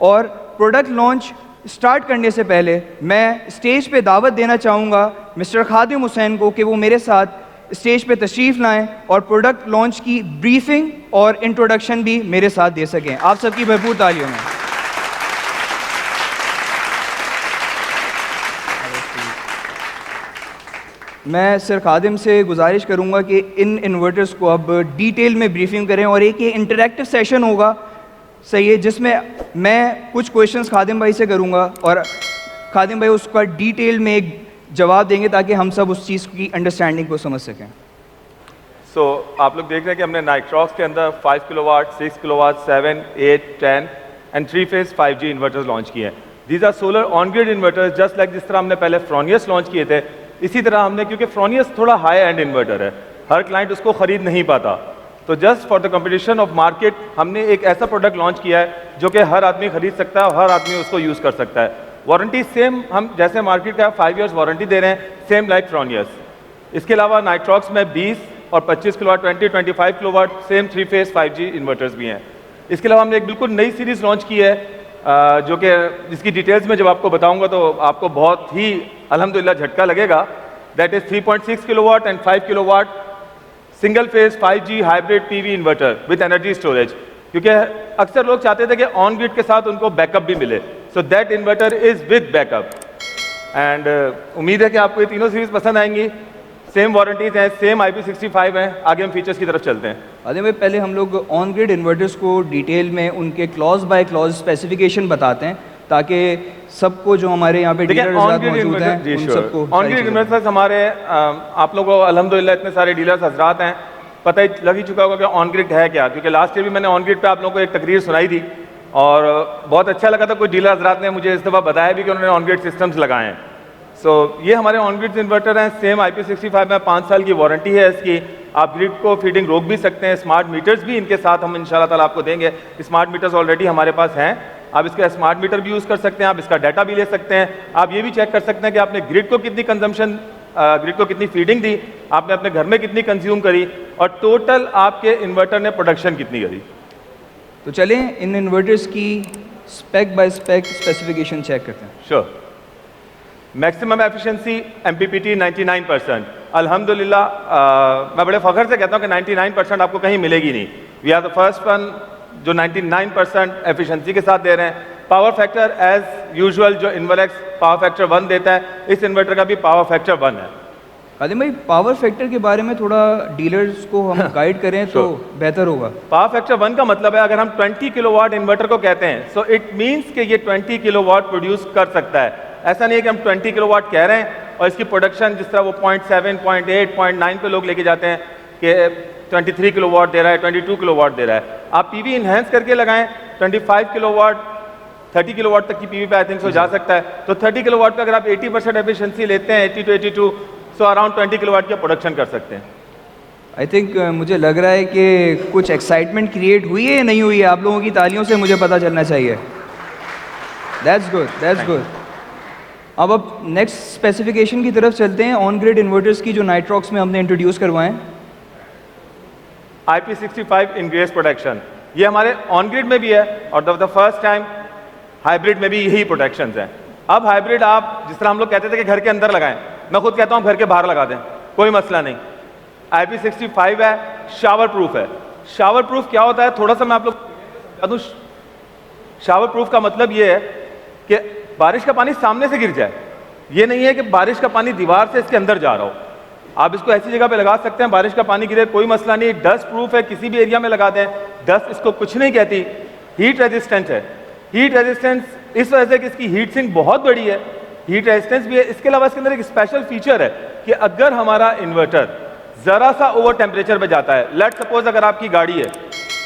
और product launch start करने से पहले मैं स्टेज पे दावत देना चाहूँगा मिस्टर खादिम हुसैन को कि वो मेरे साथ स्टेज पे तशरीफ़ लाएं और प्रोडक्ट लॉन्च की ब्रीफिंग और इंट्रोडक्शन भी मेरे साथ दे सकें। आप सबकी भरपूर तालियों में। मैं सर खादिम से गुजारिश करूंगा कि इन इन्वर्टर्स को अब डिटेल में ब्रीफिंग करें और एक ये इंटरैक्टिव सेशन होगा, सही है, जिसमें मैं कुछ क्वेश्चंस खादिम भाई से करूंगा और खादिम भाई उसका डिटेल में एक जवाब देंगे ताकि हम सब उस चीज़ की अंडरस्टैंडिंग को समझ सकें। आप लोग देख रहे हैं कि हमने नाइट्रॉक्स के अंदर 5 kilowatt, 6 kilowatt, 7, 8, 10 and 3 phase 5G inverters launch किए हैं। These are solar on grid inverters, just like जिस तरह हमने पहले फ्रोनियस लॉन्च किए थे, इसी तरह हमने, क्योंकि फ्रोनियस थोड़ा हाई एंड इन्वर्टर है, हर क्लाइंट उसको खरीद नहीं पाता, तो just for the competition of market हमने एक ऐसा प्रोडक्ट लॉन्च किया है जो कि हर आदमी खरीद सकता है और हर आदमी उसको यूज़ कर सकता है। वारंटी सेम हम जैसे मार्केट का 5 इयर्स वारंटी दे रहे हैं, सेम लाइक फ्रोनियस। इसके अलावा नाइट्रॉक्स में 20 और 25 kilowatt, 25 kilowatt same 3 phase 5G inverters भी हैं। इसके अलावा हमने एक बिल्कुल नई सीरीज़ लॉन्च की है जो कि जिसकी डिटेल्स में जब आपको बताऊंगा तो आपको बहुत ही अल्हम्दुलिल्लाह झटका लगेगा। That is 3.6 kilowatt and 5 kilowatt single phase 5G hybrid PV inverter with energy storage, क्योंकि अक्सर लोग चाहते थे कि ऑन ग्रिड के साथ उनको बैकअप भी मिले, so that inverter is with backup. And उम्मीद है कि आपको ये तीनों सीरीज पसंद आएंगी। सेम वारंटीज हैं, सेम IP65 हैं। आगे हम फीचर्स की तरफ चलते हैं। आदिम भाई, पहले हम लोग ऑन ग्रिड इन्वर्टर्स को डिटेल में उनके क्लॉज बाय क्लॉज स्पेसिफिकेशन बताते हैं ताकि सबको जो हमारे यहाँ पे डीलर्स मौजूद हैं उन सबको ऑन ग्रिड इन्वर्टर्स हमारे आप लोगों को अल्हम्दुलिल्लाह इतने सारे डीलर्स हजरात हैं, पता ही लग ही चुका होगा कि ऑन ग्रिड है क्या, क्योंकि लास्ट ईयर भी मैंने ऑन ग्रिड पे आप लोगों को एक तकरीर सुनाई थी और बहुत अच्छा लगा था। कुछ डीलर हजरात ने मुझे इस दफ़ा बताया भी कि उन्होंने ऑन ग्रिड सिस्टम्स लगाए हैं। सो ये हमारे ऑन ग्रिड इन्वर्टर हैं, सेम IP65 में 5 साल की वारंटी है इसकी। आप ग्रिड को फीडिंग रोक भी सकते हैं। स्मार्ट मीटर्स भी इनके साथ हम इंशाल्लाह ताला आपको देंगे। स्मार्ट मीटर्स ऑलरेडी हमारे पास हैं, आप इसका स्मार्ट मीटर भी यूज़ कर सकते हैं, आप इसका डाटा भी ले सकते हैं। आप ये भी चेक कर सकते हैं कि आपने ग्रिड को कितनी कंजम्पशन, ग्रिड को कितनी फीडिंग दी, आपने अपने घर में कितनी कंज्यूम करी और टोटल आपके इन्वर्टर ने प्रोडक्शन कितनी करी। तो चलें इन इन्वर्टर्स की spec by spec specification check करते हैं। श्योर। Maximum efficiency MPPT 99%। अल्हम्दुलिल्लाह मैं बड़े फ़ख्र से कहता हूँ कि 99% आपको कहीं मिलेगी नहीं। We are the first one जो 99% एफिशिएंसी के साथ दे रहे हैं। पावर फैक्टर एज यूजुअल जो इन्वर्लेक्स पावर फैक्टर 1 देता है, इस इन्वर्टर का भी पावर फैक्टर 1 है। आदिम भाई, पावर फैक्टर के बारे में थोड़ा डीलर्स को हम गाइड करें तो बेहतर होगा। पावर फैक्टर 1 का मतलब है, अगर हम 20 किलोवाट इन्वर्टर को कहते हैं, सो इट मीन्स कि ये 20 किलोवाट प्रोड्यूस कर सकता है। ऐसा नहीं है कि हम 20 किलोवाट कह रहे हैं और इसकी प्रोडक्शन जिस तरह वो 0.7, 0.8, 0.9 पे लोग लेके जाते हैं कि 23 किलोवाट दे रहा है, 22 किलोवाट दे रहा है। आप PV इन्हेंस करके लगाएं, 25 किलोवाट, 30 किलोवाट तक की PV पे आई थिंक सो जा सकता है। तो 30 किलोवाट पे अगर आप 80% एफिशिएंसी लेते हैं, 80 to 82, सो अराउंड 20 किलोवाट की प्रोडक्शन कर सकते हैं। आई थिंक मुझे लग रहा है कि कुछ एक्साइटमेंट क्रिएट हुई है या नहीं हुई है। आप लोगों की तालियों से मुझे पता चलना चाहिए। That's good, that's good. अब नेक्स्ट स्पेसिफिकेशन की तरफ चलते हैं, ऑन ग्रिड इन्वर्टर्स की जो नाइट्रॉक्स में हमने इंट्रोड्यूस करवाएं। IP65 इनग्रेस प्रोटेक्शन, ये हमारे ऑन ग्रिड में भी है और द फर्स्ट टाइम हाइब्रिड में भी यही प्रोटेक्शंस हैं। अब हाइब्रिड आप जिस तरह हम लोग कहते थे कि घर के अंदर लगाएं, मैं खुद कहता हूं घर के बाहर लगा दें, कोई मसला नहीं। IP65 है, शावर प्रूफ है। शावर प्रूफ क्या होता है, थोड़ा सा मैं आप लोग बता दूं। शावर प्रूफ का मतलब ये है कि बारिश का पानी सामने से गिर जाए, ये नहीं है कि बारिश का पानी दीवार से इसके अंदर जा रहा हो। आप इसको ऐसी जगह पे लगा सकते हैं, बारिश का पानी गिरे कोई मसला नहीं। डस्ट प्रूफ है, किसी भी एरिया में लगा दें, डस्ट इसको कुछ नहीं कहती। हीट रेजिस्टेंट है, हीट रेजिस्टेंस इस वजह से कि इसकी हीट सिंक बहुत बड़ी है, हीट रेजिस्टेंस भी है। इसके अलावा इसके अंदर एक स्पेशल फीचर है कि अगर हमारा इन्वर्टर जरा सा ओवर टेम्परेचर पे जाता है, लेट सपोज अगर आपकी गाड़ी है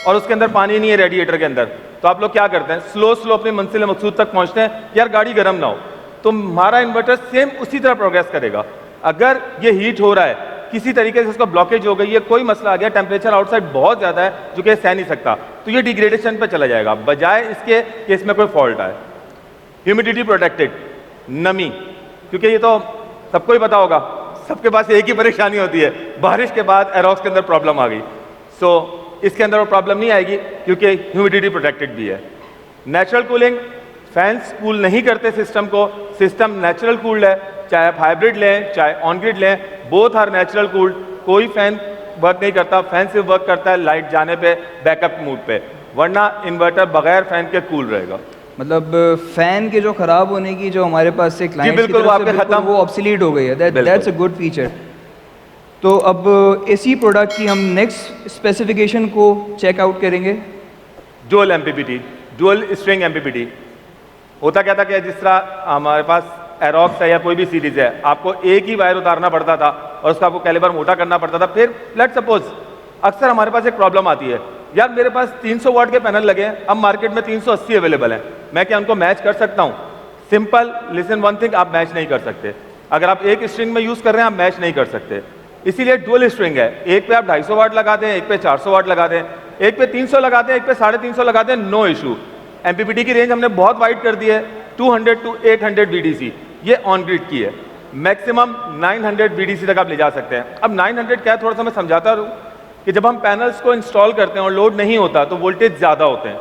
और उसके अंदर पानी नहीं है रेडिएटर के अंदर, तो आप लोग क्या करते हैं, स्लो स्लो अपनी मंजिल मकसूद तक पहुंचते हैं, यार गाड़ी गर्म ना हो, तो हमारा इन्वर्टर सेम उसी तरह प्रोग्रेस करेगा। अगर ये हीट हो रहा है, किसी तरीके से उसका ब्लॉकेज हो गई है, कोई मसला आ गया, टेम्परेचर आउटसाइड बहुत ज़्यादा है जो कि सह नहीं सकता, तो ये डिग्रेडेशन पे चला जाएगा, बजाय इसके कि इसमें कोई फॉल्ट आए। ह्यूमिडिटी प्रोटेक्टेड, नमी, क्योंकि ये तो सबको ही पता होगा, सबके पास एक ही परेशानी होती है, बारिश के बाद एरोक्स के अंदर प्रॉब्लम आ गई। सो इसके अंदर वो प्रॉब्लम नहीं आएगी क्योंकि ह्यूमिडिटी प्रोटेक्टेड भी है। नेचुरल कूलिंग, फैंस कूल नहीं करते सिस्टम को, सिस्टम नेचुरल कूल्ड है, चाहे आप हाइब्रिड लें चाहे ऑन ग्रिड लें, बोथ आर नेचुरल कूल्ड। कोई फैन वर्क नहीं करता, फैन सिर्फ वर्क करता है लाइट जाने पे, बैकअप मूड पे, वरना इन्वर्टर बगैर फैन के कूल रहेगा। मतलब फैन के जो खराब होने की जो हमारे पास से क्लाइंट्स की बिल्कुल, तरफ वो से आपके बिल्कुल खत्म। वो ऑब्सोलीट हो गई है। बिल्कुल। That's a good feature. तो अब इसी प्रोडक्ट की हम नेक्स्ट स्पेसिफिकेशन को चेक आउट करेंगे। Dual MPPT, dual string MPPT. होता क्या था कि जिस तरह हमारे पास एरोक्स है या कोई भी सीरीज है, आपको एक ही वायर उतारना पड़ता था और उसका आपको कैलिबर मोटा करना पड़ता था। फिर लेट्स सपोज अक्सर हमारे पास एक प्रॉब्लम आती है, यार मेरे पास 300 वाट के पैनल लगे हैं, अब मार्केट में 380 अवेलेबल है, मैं क्या उनको मैच कर सकता हूं? सिंपल लिसन वन थिंग, आप मैच नहीं कर सकते। अगर आप एक स्ट्रिंग में यूज कर रहे हैं, आप मैच नहीं कर सकते। इसीलिए डुअल स्ट्रिंग है, एक पे आप 250 वाट लगा दें, एक पे 400 वाट लगा दें, एक पे 300 लगा दें, एक पे 350 लगा दें, नो इशू। एमपीपीटी की रेंज हमने बहुत वाइड कर दी है, 200 टू 800 VDC, ये ऑन ग्रिड की है। मैक्सिमम 900 VDC तक आप ले जा सकते हैं। अब 900 क्या है, थोड़ा सा मैं समझाता रहूं कि जब हम पैनल्स को इंस्टॉल करते हैं और लोड नहीं होता तो वोल्टेज ज़्यादा होते हैं,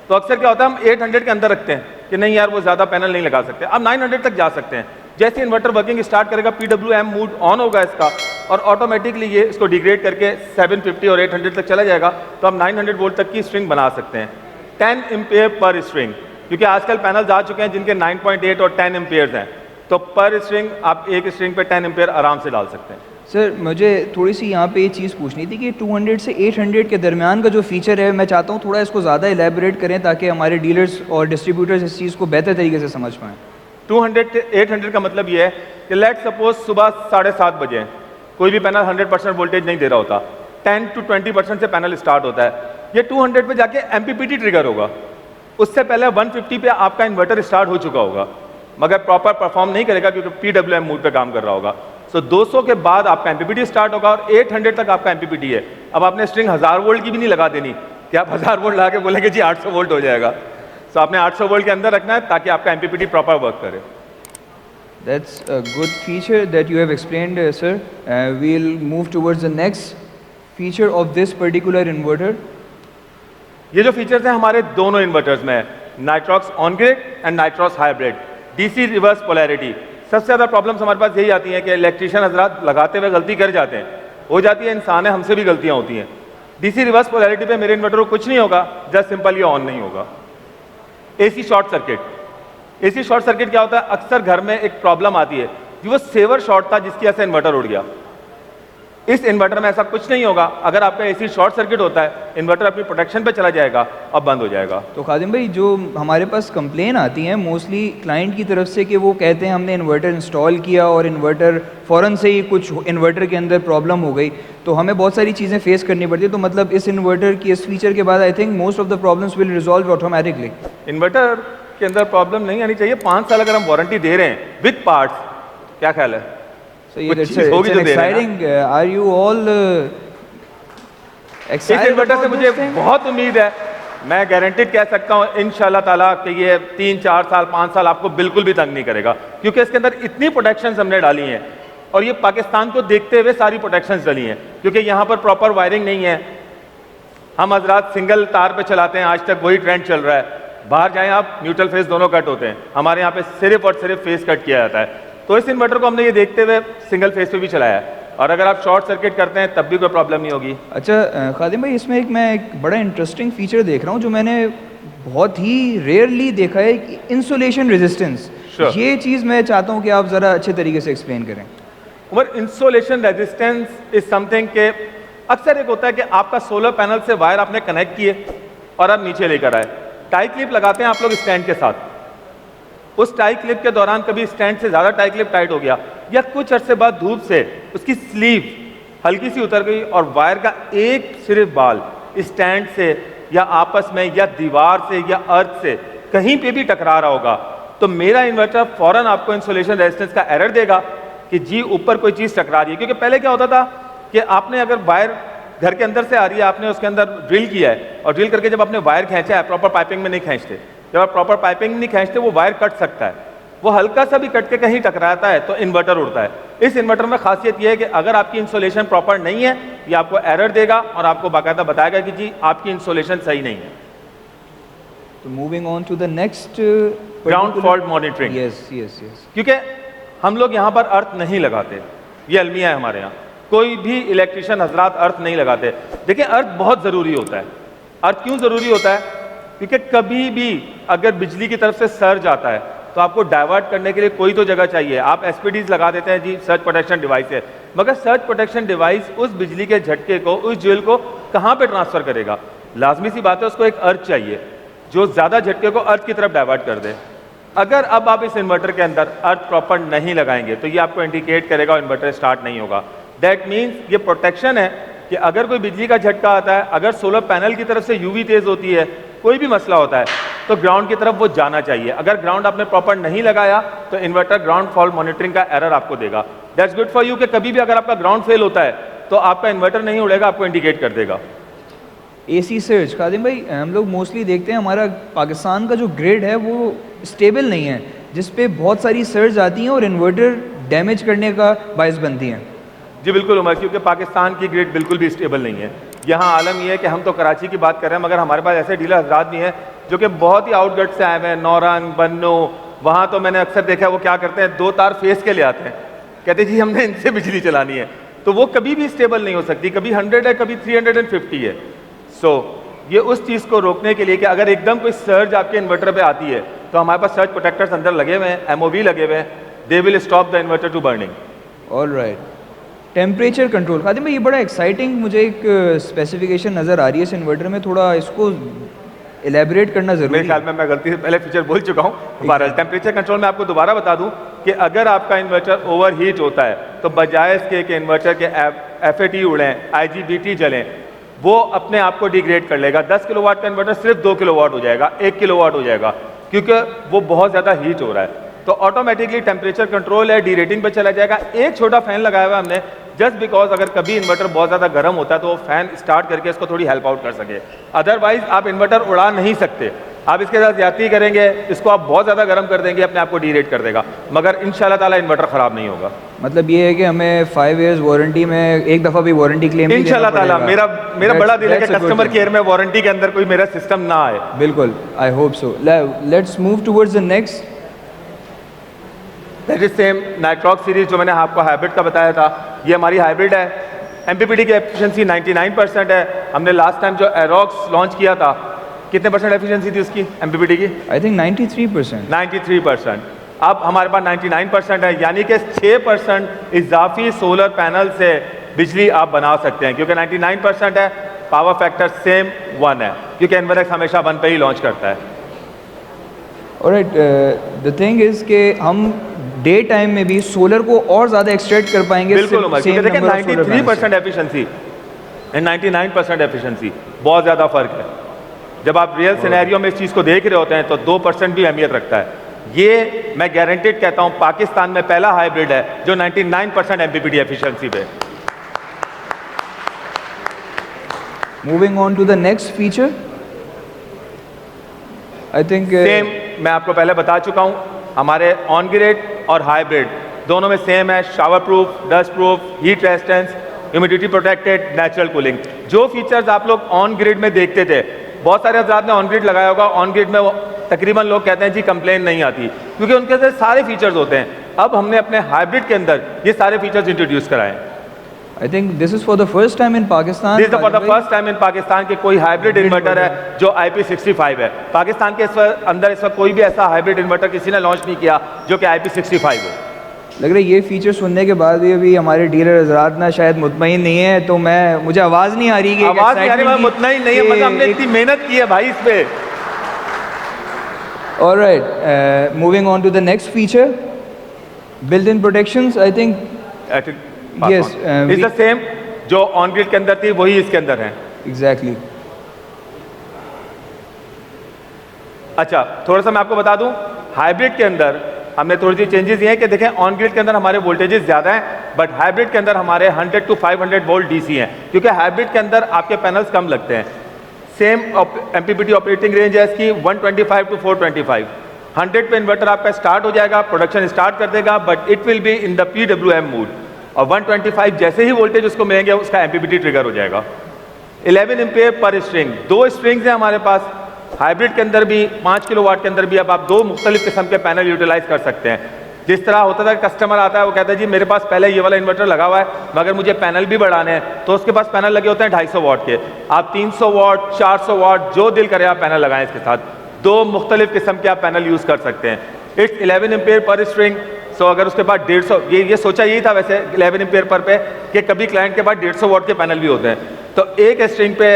तो अक्सर क्या होता है हम 800 के अंदर रखते हैं कि नहीं यार वो ज़्यादा पैनल नहीं लगा सकते। अब 900 तक जा सकते हैं। जैसे इन्वर्टर वर्किंग स्टार्ट करेगा, PWM मूड ऑन होगा इसका और ऑटोमेटिकली ये इसको डिग्रेड करके 750 और 800 तक चला जाएगा, तो हम 900 वोल्ट तक की स्ट्रिंग बना सकते हैं। 10 एम्पेयर पर स्ट्रिंग, क्योंकि आजकल पैनल्स आ चुके हैं जिनके 9.8 और 10 एम्पेयर्स हैं, तो पर स्ट्रिंग आप एक स्ट्रिंग पे 10 एम्पेयर आराम से डाल सकते हैं। सर मुझे थोड़ी सी यहाँ पे ये चीज़ पूछनी थी कि 200 से 800 के दरमियान का जो फीचर है, मैं चाहता हूँ थोड़ा इसको ज़्यादा एलैबोरेट करें ताकि हमारे डीलर्स और डिस्ट्रीब्यूटर्स इस चीज़ को बेहतर तरीके से समझ पाएँ। 200 से 800 का मतलब ये है कि लेट सपोज सुबह 7:30 बजे हैं, कोई भी पैनल 100% वोल्टेज नहीं दे रहा होता, 10 to 20% से पैनल स्टार्ट होता है, ये 200 पे जाके एमपीपीटी ट्रिगर होगा। उससे पहले 150 पे आपका इन्वर्टर स्टार्ट हो चुका होगा, मगर प्रॉपर परफॉर्म नहीं करेगा क्योंकि PWM मूड पे काम कर रहा होगा। सो 200 के बाद आपका एमपीपीटी स्टार्ट होगा और 800 तक आपका एमपीपीटी है। अब आपने स्ट्रिंग 1000 वोल्ट की भी नहीं लगा देनी कि आप 1000 वोल्ट लगा के बोलेंगे जी 800 वोल्ट हो जाएगा। सो आपने 800 वोल्ट के अंदर रखना है ताकि आपका एमपीपीटी प्रॉपर वर्क करे। That's a good feature that you have explained, sir. We'll move towards the next feature of this particular inverter. ये जो फीचर्स हैं हमारे दोनों इन्वर्टर्स में है, Nitrox on grid and Nitrox hybrid, DC reverse polarity. सबसे ज़्यादा प्रॉब्लम्स हमारे पास यही आती हैं कि इलेक्ट्रिशियन हजरात लगाते हुए गलती कर जाते हैं, हो जाती है, इंसान है, हमसे भी गलतियां होती हैं। डीसी रिवर्स पोलैरिटी पे मेरे इन्वर्टर को कुछ नहीं होगा, जस्ट सिंपल ये ऑन नहीं होगा। AC short circuit, AC short circuit क्या होता है, अक्सर घर में एक प्रॉब्लम आती है कि वो सेवर शॉर्ट था जिसकी वजह से इन्वर्टर उड़ गया। इस इन्वर्टर में ऐसा कुछ नहीं होगा। अगर आपका एसी शॉर्ट सर्किट होता है, इन्वर्टर अपनी प्रोटेक्शन पे चला जाएगा और बंद हो जाएगा। तो खादिम भाई, जो हमारे पास कंप्लेन आती हैं मोस्टली क्लाइंट की तरफ से कि वो कहते हैं हमने इन्वर्टर इंस्टॉल किया और इन्वर्टर फ़ौरन से ही कुछ इन्वर्टर के अंदर प्रॉब्लम हो गई, तो हमें बहुत सारी चीज़ें फेस करनी पड़ती है। तो मतलब इस इन्वर्टर की इस फीचर के बाद I think most of the problems will resolve automatically. Inverter के अंदर प्रॉब्लम नहीं आनी चाहिए। 5 साल अगर हम वारंटी दे रहे हैं विद पार्ट्स, क्या ख्याल है? So yeah, it's exciting. Are you all excited? इस इन्वर्टर से मुझे बहुत उम्मीद है, मैं गारंटीड कह सकता हूँ इंशाल्लाह ताला कि ये 3, 4 साल, 5 साल आपको बिल्कुल भी तंग नहीं करेगा, क्योंकि इसके अंदर इतनी प्रोटेक्शंस हमने डाली हैं और ये पाकिस्तान को देखते हुए सारी प्रोटेक्शंस डाली हैं, क्योंकि यहाँ पर प्रॉपर वायरिंग नहीं है। हम हजरात सिंगल तार पे चलाते हैं, आज तक वही ट्रेंड चल रहा है। बाहर जाएं आप, न्यूट्रल फेस दोनों कट होते हैं, हमारे यहाँ पे सिर्फ और सिर्फ फेस कट किया जाता है। तो इस इन्वर्टर को हमने ये देखते हुए सिंगल फेस पे भी चलाया है, और अगर आप शॉर्ट सर्किट करते हैं तब भी कोई प्रॉब्लम नहीं होगी। अच्छा खादिम भाई, इसमें मैं एक बड़ा इंटरेस्टिंग फीचर देख रहा हूँ जो मैंने बहुत ही रेयरली देखा है, कि इंसुलेशन रेजिस्टेंस। ये चीज़ मैं चाहता हूँ कि आप ज़रा अच्छे तरीके से एक्सप्लेन करें। Umar, insulation resistance is something के अक्सर एक होता है कि आपका सोलर पैनल से वायर आपने कनेक्ट किए और आप नीचे लेकर आए, टाई क्लिप लगाते हैं आप लोग स्टैंड के साथ। उस टाई क्लिप के दौरान कभी स्टैंड से ज़्यादा टाई क्लिप टाइट हो गया, या कुछ अरसे बाद धूप से उसकी स्लीव हल्की सी उतर गई और वायर का एक सिर्फ बाल स्टैंड से या आपस में या दीवार से या अर्थ से कहीं पे भी टकरा रहा होगा, तो मेरा इन्वर्टर फौरन आपको इंसुलेशन रेजिस्टेंस का एरर देगा कि जी ऊपर कोई चीज़ टकरा रही है। क्योंकि पहले क्या होता था कि आपने अगर वायर घर के अंदर से आ रही है, आपने उसके अंदर ड्रिल किया है और ड्रिल करके जब आपने वायर खींचा है, प्रॉपर पाइपिंग में नहीं खींचते, जब आप प्रॉपर पाइपिंग नहीं खींचते वो वायर कट सकता है, वो हल्का सा भी कट के कहीं टकराता है तो इन्वर्टर उड़ता है। इस इन्वर्टर में खासियत ये है कि अगर आपकी इंसोलेशन प्रॉपर नहीं है, ये आपको एरर देगा और आपको बाकायदा बताएगा कि जी आपकी इंसोलेशन सही नहीं है। तो moving on to the next ground fault monitoring. Yes yes yes. क्योंकि हम लोग यहाँ पर अर्थ नहीं लगाते, ये अलमिया है हमारे यहाँ, कोई भी इलेक्ट्रिशियन हजरात अर्थ नहीं लगाते। देखिए अर्थ बहुत ज़रूरी होता है। अर्थ क्यों ज़रूरी होता है? क्योंकि कभी भी अगर बिजली की तरफ से सर्ज आता है तो आपको डाइवर्ट करने के लिए कोई तो जगह चाहिए। आप एसपीडीज लगा देते हैं जी, सर्ज प्रोटेक्शन डिवाइस है, मगर सर्ज प्रोटेक्शन डिवाइस उस बिजली के झटके को, उस ज्वेल को कहाँ पे ट्रांसफर करेगा? लाजमी सी बात है, उसको एक अर्थ चाहिए जो ज़्यादा झटके को अर्थ की तरफ डाइवर्ट कर दे। अगर अब आप इस इन्वर्टर के अंदर अर्थ प्रॉपर नहीं लगाएंगे तो ये आपको इंडिकेट करेगा इन्वर्टर स्टार्ट नहीं होगा। दैट मीन्स ये प्रोटेक्शन है कि अगर कोई बिजली का झटका आता है, अगर सोलर पैनल की तरफ से यूवी तेज होती है, कोई भी मसला होता है, तो ग्राउंड की तरफ वो जाना चाहिए। अगर ग्राउंड आपने प्रॉपर नहीं लगाया तो इन्वर्टर ग्राउंड फॉल्ट मॉनिटरिंग का एरर आपको देगा। दैट्स गुड फॉर यू कि कभी भी अगर आपका ग्राउंड फेल होता है तो आपका इन्वर्टर नहीं उड़ेगा, आपको इंडिकेट कर देगा। एसी सर्ज, खादिम भाई हम लोग मोस्टली देखते हैं हमारा पाकिस्तान का जो ग्रिड है वो स्टेबल नहीं है, जिस पे बहुत सारी सर्ज आती हैं और इन्वर्टर डैमेज करने का बायस बनती हैं। जी बिल्कुल उमर, क्योंकि पाकिस्तान की ग्रिड बिल्कुल भी स्टेबल नहीं है। यहाँ आलम ये है कि हम तो कराची की बात कर रहे हैं, मगर हमारे पास ऐसे डीलर हजरात भी हैं जो कि बहुत ही आउटगट से आए हुए हैं, नौरंग, बन्नो। वहाँ तो मैंने अक्सर देखा है वो क्या करते हैं, 2 तार फेस के ले आते हैं, कहते जी हमने इनसे बिजली चलानी है। तो वो कभी भी स्टेबल नहीं हो सकती, कभी 100 है, कभी 350 है। सो ये उस चीज़ को रोकने के लिए कि अगर एकदम कोई सर्ज आपके इन्वर्टर पे आती है तो हमारे पास सर्ज प्रोटेक्टर्स अंदर लगे हुए हैं, एमओवी लगे हुए हैं, they will stop the inverter to burning. All right, temperature control, Khadim भाई ये बड़ा एक्साइटिंग मुझे एक स्पेसिफिकेशन नज़र आ रही है इस इन्वर्टर में, थोड़ा इसको एलेबरेट करना ज़रूरी है। मेरे ख्याल में मैं गलती से पहले फीचर बोल चुका हूँ। बहरहाल टेम्परेचर कंट्रोल में आपको दोबारा बता दूँ कि अगर आपका इन्वर्टर ओवर हीट होता है तो बजाय इसके कि इन्वर्टर के FAT उड़ें, IGBT जलें, वो अपने आप को डिग्रेड कर लेगा। 10 किलोवाट का इन्वर्टर सिर्फ 2 किलोवाट हो जाएगा, 1 किलोवाट हो जाएगा, क्योंकि वो बहुत ज़्यादा हीट हो रहा है। तो ऑटोमेटिकली टेम्परेचर कंट्रोल है, डी रेटिंग पे चला जाएगा। एक छोटा फैन लगाया हुआ है हमने, जस्ट बिकॉज अगर कभी इन्वर्टर बहुत ज़्यादा गर्म होता है तो वो फैन स्टार्ट करके इसको थोड़ी हेल्प आउट कर सके। अदरवाइज आप इन्वर्टर उड़ा नहीं सकते, आप इसके साथ ज्यादती करेंगे, इसको आप बहुत ज़्यादा गर्म कर देंगे, अपने आप को डी रेट कर देगा, मगर इंशाल्लाह ताला इन्वर्टर ख़राब नहीं होगा। मतलब ये है कि हमें 5 इयर्स वारंटी में एक दफ़ा भी वारंटी क्लेम इंशाल्लाह ताला। मेरा बड़ा दिल है कि कस्टमर केयर में वारंटी के अंदर कोई मेरा सिस्टम ना आए। बिल्कुल, I hope so. Let's move towards the next. That is same Nitrox series जो मैंने आपको हाइब्रिड का बताया था, ये हमारी हाइब्रिड है। एमपीपीटी की एफिशिएंसी 99% है। हमने लास्ट टाइम जो एरोक्स लॉन्च किया था, कितने परसेंट एफिशिएंसी थी उसकी एमपीपीटी की? I think 93%। 93%। अब हमारे पास 99% है, यानी कि 6% इजाफी सोलर पैनल से बिजली आप बना सकते हैं, क्योंकि 99% है। पावर फैक्टर सेम 1 है, क्योंकि एनवरएक्स हमेशा 1 पे ही लॉन्च करता है। ऑलराइट, द थिंग इज कि हम डे टाइम में भी सोलर को और ज़्यादा एक्सट्रैक्ट कर पाएंगे। बिल्कुल उमर, क्योंकि देखिए 93% एफिशिएंसी एंड 99% एफिशिएंसी, बहुत ज़्यादा फ़र्क है। जब आप रियल सिनेरियो में इस चीज़ को देख रहे होते हैं तो 2% भी अहमियत रखता है। ये मैं गारंटेड कहता हूँ पाकिस्तान में पहला हाइब्रिड है जो 99% एमपीपीटी एफिशिएंसी पे। Moving on to the next feature, I think same मैं आपको पहले बता चुका हूँ, हमारे ऑन ग्रिड और हाइब्रिड दोनों में सेम है। Shower proof, dust proof, heat resistance, humidity protected, natural cooling. जो फीचर्स आप लोग ऑन ग्रिड में देखते थे, बहुत सारे हज़रात ने ऑन ग्रिड लगाया होगा, ऑन ग्रिड में तकरीबन लोग कहते हैं जी कंप्लेन नहीं आती, क्योंकि उनके अंदर सारे फीचर्स होते हैं। अब हमने अपने हाइब्रिड के अंदर ये सारे फीचर्स इंट्रोड्यूस कराए। I think this is for the first time in Pakistan. This is for the first time in Pakistan के कोई हाइब्रिड इन्वर्टर है जो IP65 है। पाकिस्तान के अंदर इस वक्त कोई भी ऐसा हाइब्रिड इन्वर्टर किसी ने लॉन्च नहीं किया जो कि IP65 हो। लग रहा है ये फीचर सुनने के बाद भी अभी हमारे डीलर हजरात ना शायद मुतमईन नहीं है, तो मुझे आवाज़ नहीं आ रही कि आवाज़ नहीं आ रही, मुतमईन नहीं है, मतलब हमने इतनी मेहनत की है भाई इस पे। Alright, moving on to the next feature, built in protections. I think yes is the same जो ऑन ग्रिड के अंदर थी वही इसके अंदर है। एग्जैक्टली। अच्छा, थोड़ा सा मैं आपको बता दूं, हाइब्रिड के अंदर हमने थोड़ी सी चेंजेस ये हैं कि देखें ऑन ग्रिड के अंदर हमारे वोल्टेजेस ज़्यादा हैं, बट हाइब्रिड के अंदर हमारे 100 to 500 वोल्ट DC हैं, क्योंकि हाइब्रिड के अंदर आपके पैनल्स कम लगते हैं। सेम एमपीपीटी ऑपरेटिंग रेंज है इसकी 125 to 425। 100 पे इन्वर्टर आपका स्टार्ट हो जाएगा, प्रोडक्शन स्टार्ट कर देगा, but it will be in the PWM mode. और 125 जैसे ही वोल्टेज उसको मिलेंगे उसका MPPT ट्रिगर हो जाएगा। 11 एम्पेयर पर स्ट्रिंग, 2 स्ट्रिंग्स हैं हमारे पास। हाइब्रिड के अंदर भी 5 किलोवाट के अंदर भी अब आप 2 मुख्तलिफ किस्म के पैनल यूटिलाइज कर सकते हैं। जिस तरह होता था कस्टमर आता है वो कहता है जी मेरे पास पहले ये वाला इन्वर्टर लगा हुआ है मगर मुझे पैनल भी बढ़ाने हैं, तो उसके पास पैनल लगे होते हैं 250 वाट के। आप 300 वाट 400 वाट जो दिल करे आप पैनल लगाएं इसके साथ। 2 मुख्तलिफ किस्म के आप पैनल यूज़ कर सकते हैं। It's 11 ampere per string. So अगर उसके बाद 150, ये सोचा यही था वैसे 11 एम्पेयर पर पे कि कभी क्लाइंट के पास 150 वाट के पैनल भी होते हैं, तो एक स्ट्रिंग पे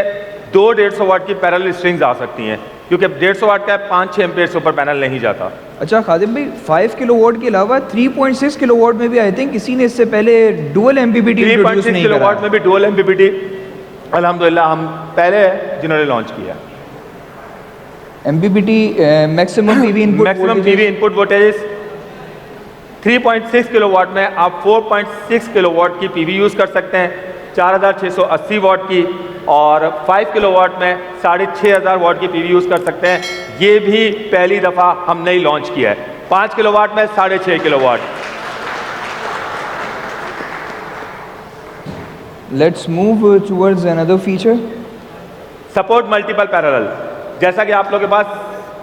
2 150 वाट की पैरेलल स्ट्रिंग्स आ सकती हैं, क्योंकि 150 वाट का 5-6 एम्पेयर से ऊपर पैनल नहीं जाता। अच्छा खादिम भाई, 5 किलोवाट के अलावा 3.6 किलोवाट में भी आई थिंक किसी ने इससे पहले डुअल MPPT इंट्रोड्यूस नहीं करा। 3.6 किलोवाट में भी डुअल MPPT अल्हम्दुलिल्लाह हम पहले जिन्होंने लॉन्च किया। MPPT maximum PV input voltage 3.6 kilowatt में आप 4.6 किलोवाट की PV यूज़ कर सकते हैं, 4680 वाट की, और 5 किलोवाट में 6500 वाट की PV यूज़ कर सकते हैं। ये भी पहली दफ़ा हमने ही लॉन्च किया है। 5 किलोवाट में 6.5 kilowatt. Let's move towards another feature, support multiple parallel. जैसा कि आप लोगों के पास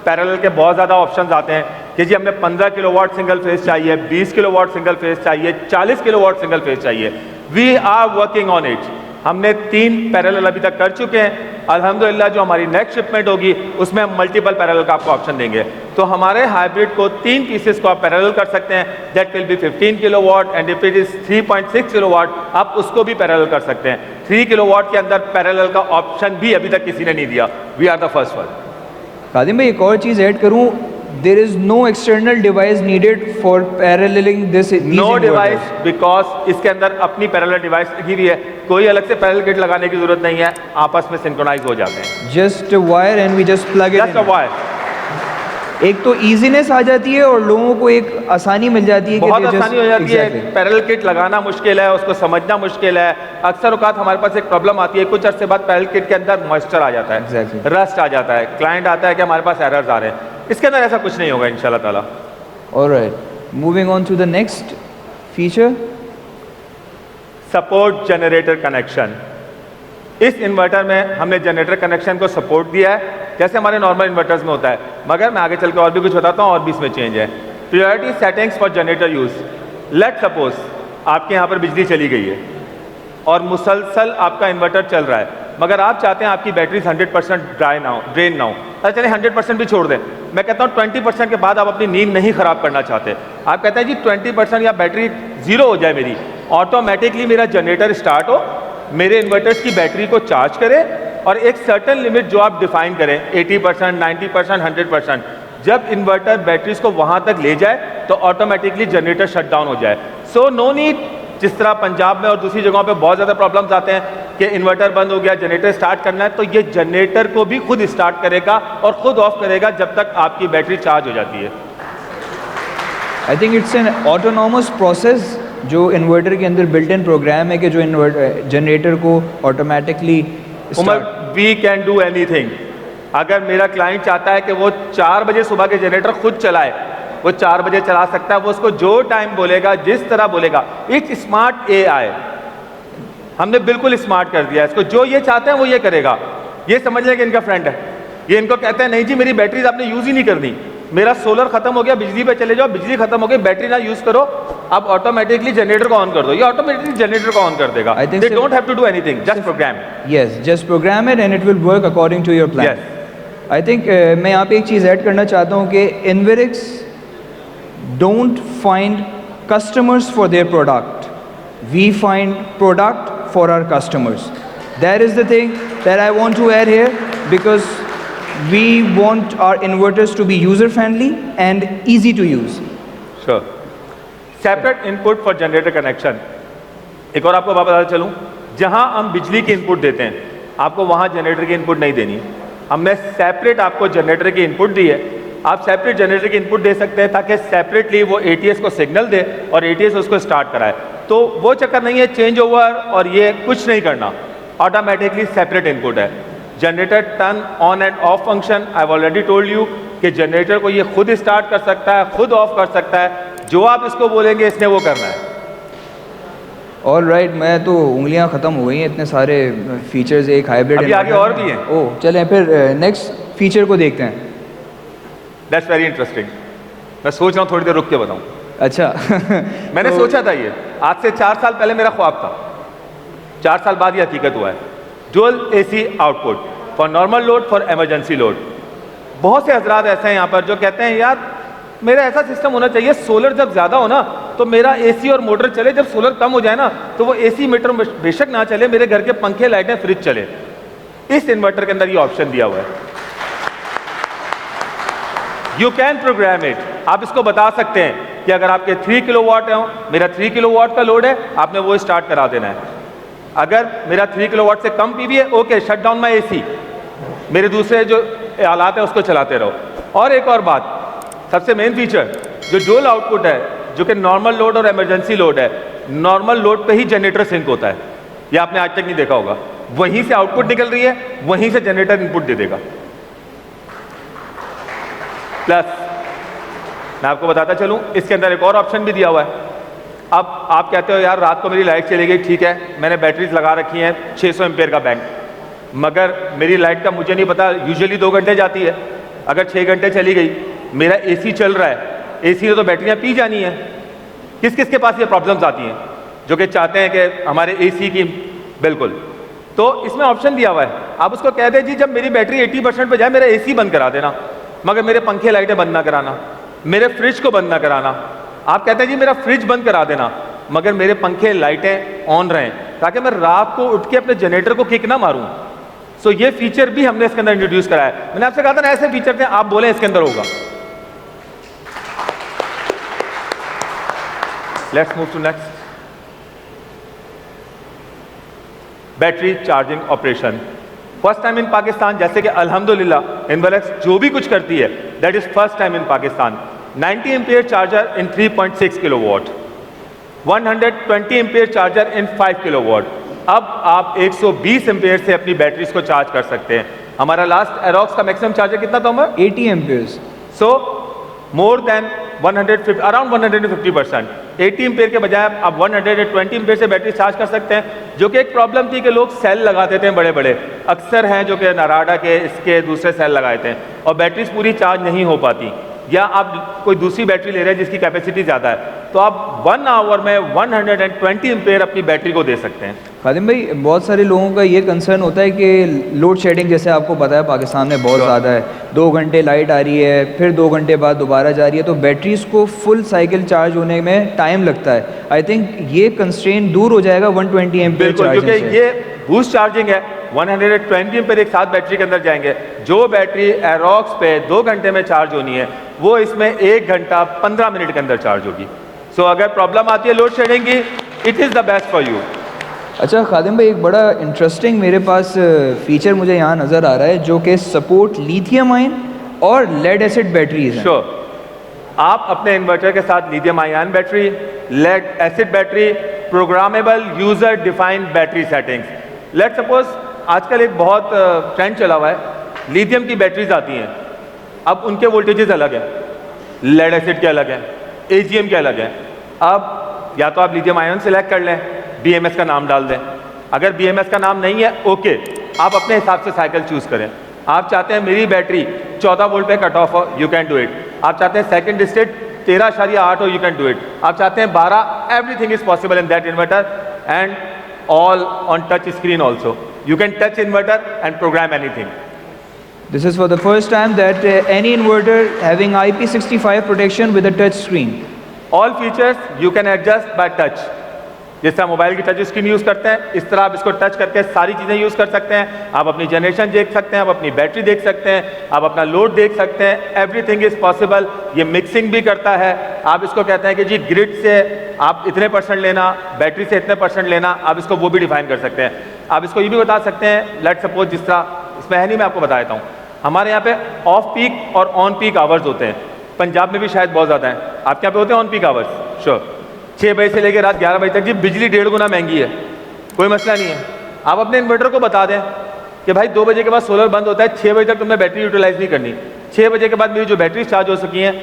पैरेलल के बहुत ज़्यादा ऑप्शंस आते हैं कि जी हमें 15 किलोवाट सिंगल फेज चाहिए, 20 किलोवाट सिंगल फेज चाहिए, 40 किलोवाट सिंगल फेज चाहिए। We are working on it. हमने 3 पैरेलल अभी तक कर चुके हैं। अल्हम्दुलिल्लाह जो हमारी नेक्स्ट शिपमेंट होगी उसमें हम मल्टीपल पैरेलल का आपको ऑप्शन देंगे। तो हमारे हाइब्रिड को 3 पीसेस को आप पैरेलल कर सकते हैं, that will be 15 kilowatt, and if it is 3.6 kilowatt आप उसको भी पैरेलल कर सकते हैं। 3 किलोवाट के अंदर पैरेलल का ऑप्शन भी अभी तक किसी ने नहीं दिया। We are the first one. Khadim भाई एक और चीज़ ऐड करूँ, there is no external device needed for paralleling this these no inverters. Device, because इसके अंदर अपनी पैरेलल डिवाइस लगी हुई है, कोई अलग से पैरेलल किट लगाने की जरूरत नहीं है, आपस में सिंक्रोनाइज हो जाते हैं। Just a wire and we just plug it just a in. Wire. एक तो इजीनेस आ जाती है और लोगों को एक आसानी मिल जाती है कि बहुत they just- आसानी हो जाती Exactly. है। पैरेलल किट लगाना मुश्किल है, उसको समझना मुश्किल है। अक्सर औकात हमारे पास एक प्रॉब्लम आती है, कुछ अरसे बाद पैरेलल किट के अंदर मॉइस्चर आ जाता है, Exactly. रस्ट आ जाता है, क्लाइंट आता है कि हमारे पास एरर्स आ रहे हैं। इसके अंदर ऐसा कुछ नहीं होगा इंशाल्लाह ताला। All right, moving on to the next feature. Support generator connection. इस इन्वर्टर में हमने जनरेटर कनेक्शन को सपोर्ट दिया है, जैसे हमारे नॉर्मल इन्वर्टर्स में होता है, मगर मैं आगे चल के और भी कुछ बताता हूँ और भी इसमें चेंज है। Priority settings for generator use. Let suppose आपके यहाँ पर बिजली चली गई है और मुसलसल आपका इन्वर्टर चल रहा है, मगर आप चाहते हैं आपकी बैटरीज 100% ड्रेन ना हो। अच्छा चलिए 100% भी छोड़ दें, मैं कहता हूँ 20% के बाद आप अपनी नींद नहीं ख़राब करना चाहते। आप कहते हैं जी 20% या बैटरी ज़ीरो हो जाए मेरी, ऑटोमेटिकली मेरा जनरेटर स्टार्ट हो, मेरे इन्वर्टर्स की बैटरी को चार्ज करे, और एक सर्टन लिमिट जो आप डिफाइन करें 80%, 90%, 100%, जब इन्वर्टर बैटरीज को वहाँ तक ले जाए तो ऑटोमेटिकली जनरेटर शट डाउन हो जाए। सो नो नीड, जिस तरह पंजाब में और दूसरी जगहों पे बहुत ज़्यादा प्रॉब्लम्स आते हैं कि इन्वर्टर बंद हो गया, जनरेटर स्टार्ट करना है, तो ये जनरेटर को भी खुद स्टार्ट करेगा और खुद ऑफ करेगा जब तक आपकी बैटरी चार्ज हो जाती है। I think it's an autonomous process जो इन्वर्टर के अंदर बिल्ट इन प्रोग्राम है कि जो जनरेटर को ऑटोमेटिकली उमर वी कैन डू एनीथिंग। अगर मेरा क्लाइंट चाहता है कि वो 4 बजे सुबह के जनरेटर खुद चलाए, वो 4 बजे चला सकता है, वो उसको जो टाइम बोलेगा जिस तरह बोलेगा। इट्स स्मार्ट AI, हमने बिल्कुल स्मार्ट कर दिया इसको, जो ये चाहते हैं वो ये करेगा। ये समझ लें कि इनका फ्रेंड है, ये इनको कहते हैं नहीं जी मेरी बैटरीज आपने यूज़ ही नहीं करनी, मेरा सोलर खत्म हो गया, बिजली पे चले जाओ, बिजली खत्म हो गई, बैटरी ना यूज़ करो, अब ऑटोमेटिकली जनरेटर को ऑन कर दो, ये ऑटोमेटिकली जनरेटर को ऑन कर देगा। They don't have to do anything, just program. Yes, just program it and it will work according to your plan. I think मैं यहाँ पे एक चीज़ ऐड करना चाहता हूँ कि Enverix don't find customers for their product, we find product for our customers. That is the thing that I want to add here, because we want our inverters to be user friendly and easy to use. Sure. Separate input for generator connection. एक और आपको बात बताता चलूँ, जहाँ हम बिजली की इनपुट देते हैं आपको वहाँ जनरेटर की इनपुट नहीं देनी। हमने सेपरेट आपको जनरेटर की इनपुट दी है, आप सेपरेट जनरेटर की इनपुट दे सकते हैं ताकि सेपरेटली वो ATS को सिग्नल दे और ATS उसको स्टार्ट कराए। तो वो चक्कर नहीं है चेंज ओवर और ये कुछ नहीं करना, ऑटोमेटिकली सेपरेट इनपुट है। Generator turn on end of function, I have already told you कि जनरेटर को ये खुद स्टार्ट कर सकता है, खुद ऑफ कर सकता है, जो आप इसको बोलेंगे इसने वो करना है। ऑल राइट, मैं तो उंगलियां ख़त्म हो गई हैं, इतने सारे फीचर्स एक हाइब्रिड अभी आगे और भी हैं। ओह चलें फिर नेक्स्ट फीचर को देखते हैं। That's very interesting. मैं सोच रहा हूँ थोड़ी देर रुक के बताऊँ। अच्छा मैंने सोचा था ये आज से 4 साल पहले मेरा ख्वाब था, 4 साल बाद ये हकीकत हुआ है। Dual AC output for normal load, for emergency load. बहुत से हजरात ऐसे हैं यहाँ पर जो कहते हैं यार मेरा ऐसा सिस्टम होना चाहिए, सोलर जब ज़्यादा हो ना तो मेरा AC और मोटर चले, जब सोलर कम हो जाए ना तो वो AC मीटर बेशक ना चले, मेरे घर के पंखे, लाइटें, फ्रिज चले। इस इन्वर्टर के अंदर ये ऑप्शन दिया हुआ है। You can program it. आप इसको बता सकते हैं कि अगर आपके 3 किलोवाट है, मेरा 3 किलोवाट का लोड है, आपने वो स्टार्ट करा देना है। अगर मेरा 3 किलोवाट से कम पीवी है, okay shut down my AC, मेरे दूसरे जो आलात है उसको चलाते रहो। और एक और बात, सबसे मेन फीचर जो डुअल आउटपुट है, जो कि नॉर्मल लोड और इमरजेंसी लोड है, नॉर्मल लोड पे ही जनरेटर सिंक होता है। ये आपने आज तक नहीं देखा होगा, वहीं से आउटपुट निकल रही है, वहीं से जनरेटर इनपुट दे देगा। प्लस मैं आपको बताता चलूं, इसके अंदर एक और ऑप्शन भी दिया हुआ है। अब आप कहते हो यार रात को मेरी लाइट चली गई, ठीक है मैंने बैटरीज लगा रखी हैं 600 एम्पेयर का बैंक, मगर मेरी लाइट का मुझे नहीं पता, यूजुअली 2 घंटे जाती है, अगर 6 घंटे चली गई, मेरा AC चल रहा है, AC ने तो बैटरियां पी जानी है। किस किस के पास ये प्रॉब्लम्स आती हैं जो कि चाहते हैं कि हमारे AC की, बिल्कुल, तो इसमें ऑप्शन दिया हुआ है। आप उसको कह दें जी जब मेरी बैटरी 80% पे जाए मेरा AC बंद करा देना, मगर मेरे पंखे लाइटें बंद ना कराना, मेरे फ्रिज को बंद ना कराना। आप कहते हैं जी मेरा फ्रिज बंद करा देना, मगर मेरे पंखे लाइटें ऑन रहें, ताकि मैं रात को उठ के अपने जनरेटर को किक ना मारूं। सो ये फीचर भी हमने इसके अंदर इंट्रोड्यूस करा है। मैंने आपसे कहा था ना ऐसे फीचर थे, आप बोले इसके अंदर होगा। Let's move to next. Battery charging operation first time in Pakistan, जैसे कि अल्हम्दुलिल्लाह इनवलेक्स जो भी कुछ करती है that is first time in Pakistan. 90 ampere charger in 3.6 kilowatt, 120 ampere charger in 5 kilowatt. अब आप 120 एम्पियर से अपनी बैटरीज को चार्ज कर सकते हैं। हमारा लास्ट एरोक्स का मैक्सिमम चार्जर कितना था उमर? 80 एम्पियर्स। सो मोर देन 150, अराउंड 150%। 80 एम्पियर के बजाय आप 120 एम्पियर से बैटरी चार्ज कर सकते हैं, जो कि एक प्रॉब्लम थी कि लोग सेल लगा देते हैं, बड़े बड़े अक्सर हैं जो कि नाराडा के इसके दूसरे सेल लगाए थे और बैटरीज पूरी चार्ज नहीं हो पाती, या आप कोई दूसरी बैटरी ले रहे हैं जिसकी कैपेसिटी ज़्यादा है, तो आप 1 आवर में 120 एम्पियर अपनी बैटरी को दे सकते हैं। खादिम भाई, बहुत सारे लोगों का ये कंसर्न होता है कि लोड शेडिंग जैसे आपको पता है पाकिस्तान में बहुत ज़्यादा है, 2 घंटे लाइट आ रही है, फिर 2 घंटे बाद दोबारा जा रही है, तो बैटरीज़ को फुल साइकिल चार्ज होने में टाइम लगता है। आई थिंक ये कंस्ट्रेंट दूर हो जाएगा 120 एम्पियर चार्जिंग से। क्योंकि ये बूस्ट चार्जिंग है, 120 एम्पियर एक साथ बैटरी के अंदर जाएंगे। जो बैटरी एरोक्स पे 2 घंटे में चार्ज होनी है, वो इसमें 1 घंटा 15 मिनट के अंदर चार्ज होगी। सो अगर प्रॉब्लम आती है लोड शेडिंग की, it is the best for you. अच्छा खादिम भाई, एक बड़ा इंटरेस्टिंग मेरे पास फीचर मुझे यहाँ नज़र आ रहा है जो कि सपोर्ट लिथियम आयन और लेड एसिड बैटरीज हैं। श्योर, आप अपने इन्वर्टर के साथ lithium ion battery, lead acid battery, programmable user defined battery settings. Let suppose आजकल एक बहुत ट्रेंड चला हुआ है, लिथियम की बैटरीज आती हैं, अब उनके वोल्टेजेस अलग हैं, लेड एसिड के अलग हैं, AGM के अलग हैं। अब या तो आप लिथियम आयन सेलेक्ट कर लें, BMS का नाम डाल दें, अगर BMS का नाम नहीं है ओके, आप अपने हिसाब से साइकिल चूज़ करें। आप चाहते हैं मेरी बैटरी 14 वोल्ट पे कट ऑफ हो, यू कैन डू इट। आप चाहते हैं सेकंड स्टेट 13.8 हो, यू कैन डू इट। आप चाहते हैं 12, everything is possible in that inverter and all on touch screen also. You can touch inverter and program anything. This is for the first time that any inverter having IP65 protection with a touch screen. All features you can adjust by touch. जैसे आप mobile की touch screen use करते हैं, इस तरह आप इसको touch करके सारी चीज़ें यूज़ कर सकते हैं। आप अपनी जनरेशन देख सकते हैं, आप अपनी बैटरी देख सकते हैं, आप अपना लोड देख सकते हैं, एवरीथिंग इज़ पॉसिबल। ये मिक्सिंग भी करता है। आप इसको कहते हैं कि जी ग्रिड से आप इतने % लेना, बैटरी से इतने % लेना, आप इसको वो भी डिफाइन कर सकते हैं। आप इसको ये भी बता सकते हैं, लेट सपोज जिस तरह इसमें है नहीं, मैं आपको बता देता हूँ, हमारे यहाँ पे ऑफ पीक और ऑन पीक आवर्स होते हैं। पंजाब में भी शायद बहुत ज़्यादा है, आपके यहाँ पे होते हैं ऑन पीक आवर्स? श्योर, 6 बजे से लेकर रात 11 बजे तक जी बिजली 1.5 गुना महंगी है, कोई मसला नहीं है। आप अपने इन्वर्टर को बता दें कि भाई 2 बजे के बाद सोलर बंद होता है, 6 बजे तक तुमने बैटरी यूटिलाइज नहीं करनी, 6 बजे के बाद मेरी जो बैटरी चार्ज हो सकी हैं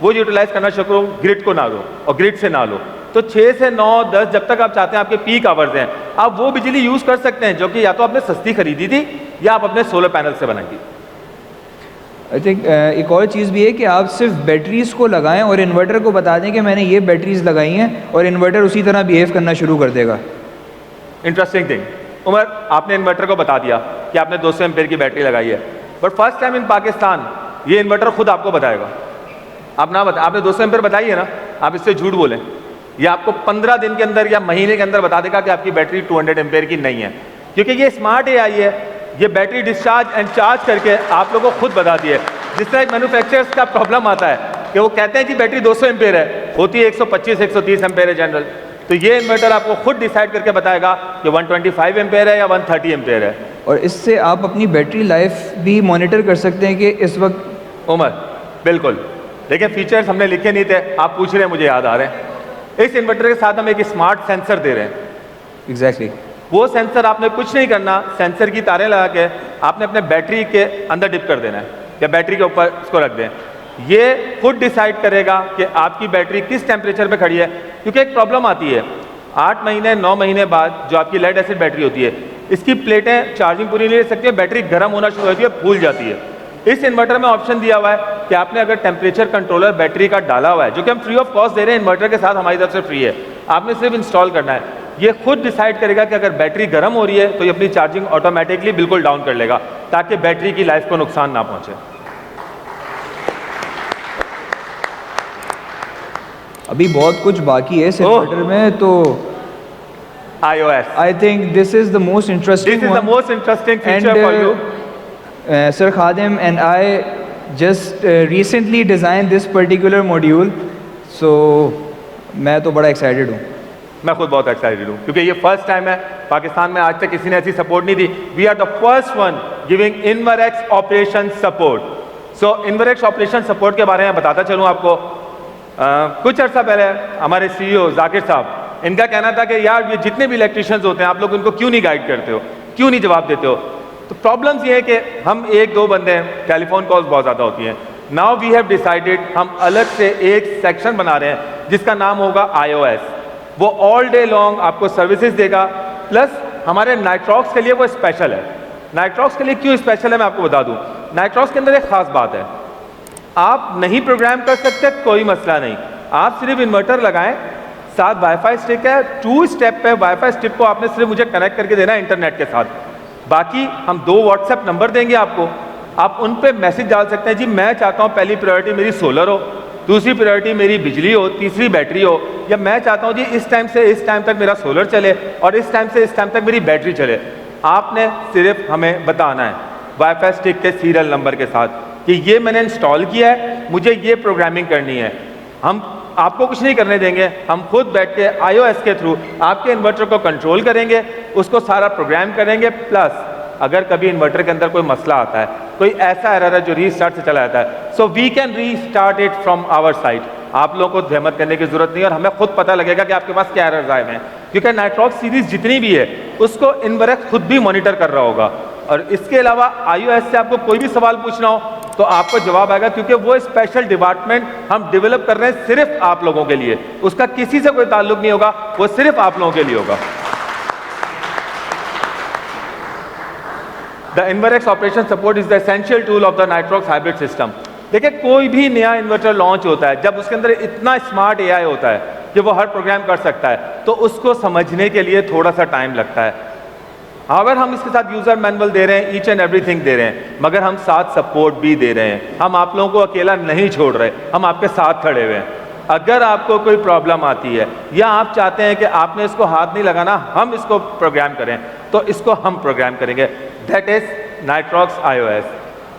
वो यूटिलाइज करना शुरू करो, ग्रिड को ना लो और ग्रिड से ना लो। तो 6 से 9 10 जब तक आप चाहते हैं, आपके पीक आवर्स हैं, आप वो बिजली यूज़ कर सकते हैं जो कि या तो आपने सस्ती खरीदी थी या आप अपने सोलर पैनल से बनाई थी। आई थिंक एक और चीज़ भी है कि आप सिर्फ बैटरीज़ को लगाएं और इन्वर्टर को बता दें कि मैंने ये बैटरीज़ लगाई हैं और इन्वर्टर उसी तरह बिहेव करना शुरू कर देगा। इंटरेस्टिंग थिंग, उमर आपने इन्वर्टर को बता दिया कि आपने 200 एम्पेयर की बैटरी लगाई है, but first time in Pakistan ये इन्वर्टर खुद आपको बताएगा। आप ना बता, आपने 200 एम्पेयर बताई है ना, आप इससे झूठ बोलें, ये आपको 15 दिन के अंदर या महीने के अंदर बता देगा कि आपकी बैटरी 200 एम्पेयर की नहीं है, क्योंकि ये स्मार्ट एआई है। ये बैटरी डिस्चार्ज एंड चार्ज करके आप लोगों को खुद बता दिए। जिस तरह एक मैन्युफैक्चरर्स का प्रॉब्लम आता है कि वो कहते हैं जी बैटरी 200 एम्पेयर है, होती है 125 130 एम्पेयर है जनरल, तो ये इन्वर्टर आपको खुद डिसाइड करके बताएगा कि 125 एम्पेयर है या 130 एम्पेयर है। और इससे आप अपनी बैटरी लाइफ भी मॉनिटर कर सकते हैं कि इस वक्त। उमर बिल्कुल, लेकिन फीचर्स हमने लिखे नहीं थे, आप पूछ रहे हैं, मुझे याद आ रहे हैं। इस इन्वर्टर के साथ हम एक स्मार्ट सेंसर दे रहे हैं। एग्जैक्टली वो सेंसर आपने कुछ नहीं करना, सेंसर की तारें लगा के आपने अपने बैटरी के अंदर डिप कर देना है या बैटरी के ऊपर इसको रख दें। ये खुद डिसाइड करेगा कि आपकी बैटरी किस टेम्परेचर पे खड़ी है, क्योंकि एक प्रॉब्लम आती है 8 महीने 9 महीने बाद जो आपकी लेड एसिड बैटरी होती है, इसकी प्लेटें चार्जिंग पूरी नहीं ले सकती है, बैटरी गर्म होना शुरू होती है, फूल जाती है। इस इन्वर्टर में ऑप्शन दिया हुआ है कि आपने अगर टेम्परेचर कंट्रोलर बैटरी का डाला हुआ है, जो कि हम फ्री ऑफ कॉस्ट दे रहे हैं, इन्वर्टर के साथ हमारी तरफ से फ्री है, आपने सिर्फ इंस्टॉल करना है। ये खुद डिसाइड करेगा कि अगर बैटरी गर्म हो रही है तो ये अपनी चार्जिंग ऑटोमेटिकली बिल्कुल डाउन कर लेगा, ताकि बैटरी की लाइफ को नुकसान ना पहुंचे। अभी बहुत कुछ बाकी है इस इन्वर्टर में, तो iOS, I think this is the most interesting this is the most interesting feature for you. Sir Khadim and I just recently designed this particular module, so मैं तो बड़ा एक्साइटेड हूँ। मैं खुद बहुत एक्साइटेड हूँ, क्योंकि ये फर्स्ट टाइम है पाकिस्तान में, आज तक किसी ने ऐसी सपोर्ट नहीं दी। We are the first one giving InverX operation support. So InverX operation support के बारे में बताता चलूँ आपको। कुछ अर्सा पहले हमारे CEO जाकिर साहब, इनका कहना था कि यार ये जितने भी इलेक्ट्रिशियंस होते हैं, आप लोग उनको क्यों नहीं गाइड करते हो, क्यों नहीं जवाब देते हो। तो प्रॉब्लम्स ये है कि हम 1-2 बंदे हैं, टेलीफोन कॉल्स बहुत ज़्यादा होती हैं। नाउ वी हैव डिसाइडेड, हम अलग से एक सेक्शन बना रहे हैं जिसका नाम होगा iOS। वो ऑल डे लॉन्ग आपको सर्विसेज देगा, प्लस हमारे नाइट्रॉक्स के लिए वो स्पेशल है। नाइट्रॉक्स के लिए क्यों स्पेशल है मैं आपको बता दूं। नाइट्रॉक्स के अंदर एक खास बात है, आप नहीं प्रोग्राम कर सकते, कोई मसला नहीं, आप सिर्फ इन्वर्टर लगाएं, साथ वाईफाई स्टिक है, 2 स्टेप पे वाईफाई स्टिक को आपने सिर्फ मुझे कनेक्ट करके देना है इंटरनेट के साथ। बाकी हम 2 व्हाट्सएप नंबर देंगे आपको, आप उन पे मैसेज डाल सकते हैं, जी मैं चाहता हूँ पहली प्रायोरिटी मेरी सोलर हो, दूसरी प्रायोरिटी मेरी बिजली हो, तीसरी बैटरी हो, या मैं चाहता हूँ जी इस टाइम से इस टाइम तक मेरा सोलर चले और इस टाइम से इस टाइम तक मेरी बैटरी चले। आपने सिर्फ हमें बताना है वाईफाई स्टिक के सीरियल नंबर के साथ कि ये मैंने इंस्टॉल किया है, मुझे ये प्रोग्रामिंग करनी है। हम आपको कुछ नहीं करने देंगे, हम खुद बैठ के iOS के थ्रू आपके इन्वर्टर को कंट्रोल करेंगे, उसको सारा प्रोग्राम करेंगे। प्लस अगर कभी इन्वर्टर के अंदर कोई मसला आता है, कोई ऐसा एरर है जो रीस्टार्ट से चला जाता है, so we can restart it from our side. आप लोगों को जहमत करने की जरूरत नहीं है और हमें खुद पता लगेगा कि आपके पास क्या एरर्स आए हैं, क्योंकि नाइट्रॉक्स सीरीज जितनी भी है उसको इन्वर्टर खुद भी मॉनिटर कर रहा होगा। और इसके अलावा iOS से आपको कोई भी सवाल पूछना हो तो आपको जवाब आएगा, क्योंकि वो स्पेशल डिपार्टमेंट हम डेवलप कर रहे हैं सिर्फ आप लोगों के लिए, उसका किसी से कोई ताल्लुक नहीं होगा, वो सिर्फ आप लोगों के लिए होगा। The InverX operation support is the essential tool of the Nitrox hybrid system. देखिए कोई भी नया इन्वर्टर लॉन्च होता है, जब उसके अंदर इतना स्मार्ट AI होता है कि वो हर प्रोग्राम कर सकता है, तो उसको समझने के लिए थोड़ा सा टाइम लगता है। अगर हम इसके साथ यूजर मैनुअल दे रहे हैं, ईच एंड एवरीथिंग दे रहे हैं, मगर हम साथ सपोर्ट भी दे रहे हैं, हम आप लोगों को अकेला नहीं छोड़ रहे, हम आपके साथ खड़े हुए हैं। अगर आपको कोई प्रॉब्लम आती है या आप चाहते हैं कि आपने इसको हाथ नहीं लगाना, हम इसको प्रोग्राम करें, तो इसको हम प्रोग्राम करेंगे। That is Nitrox iOS।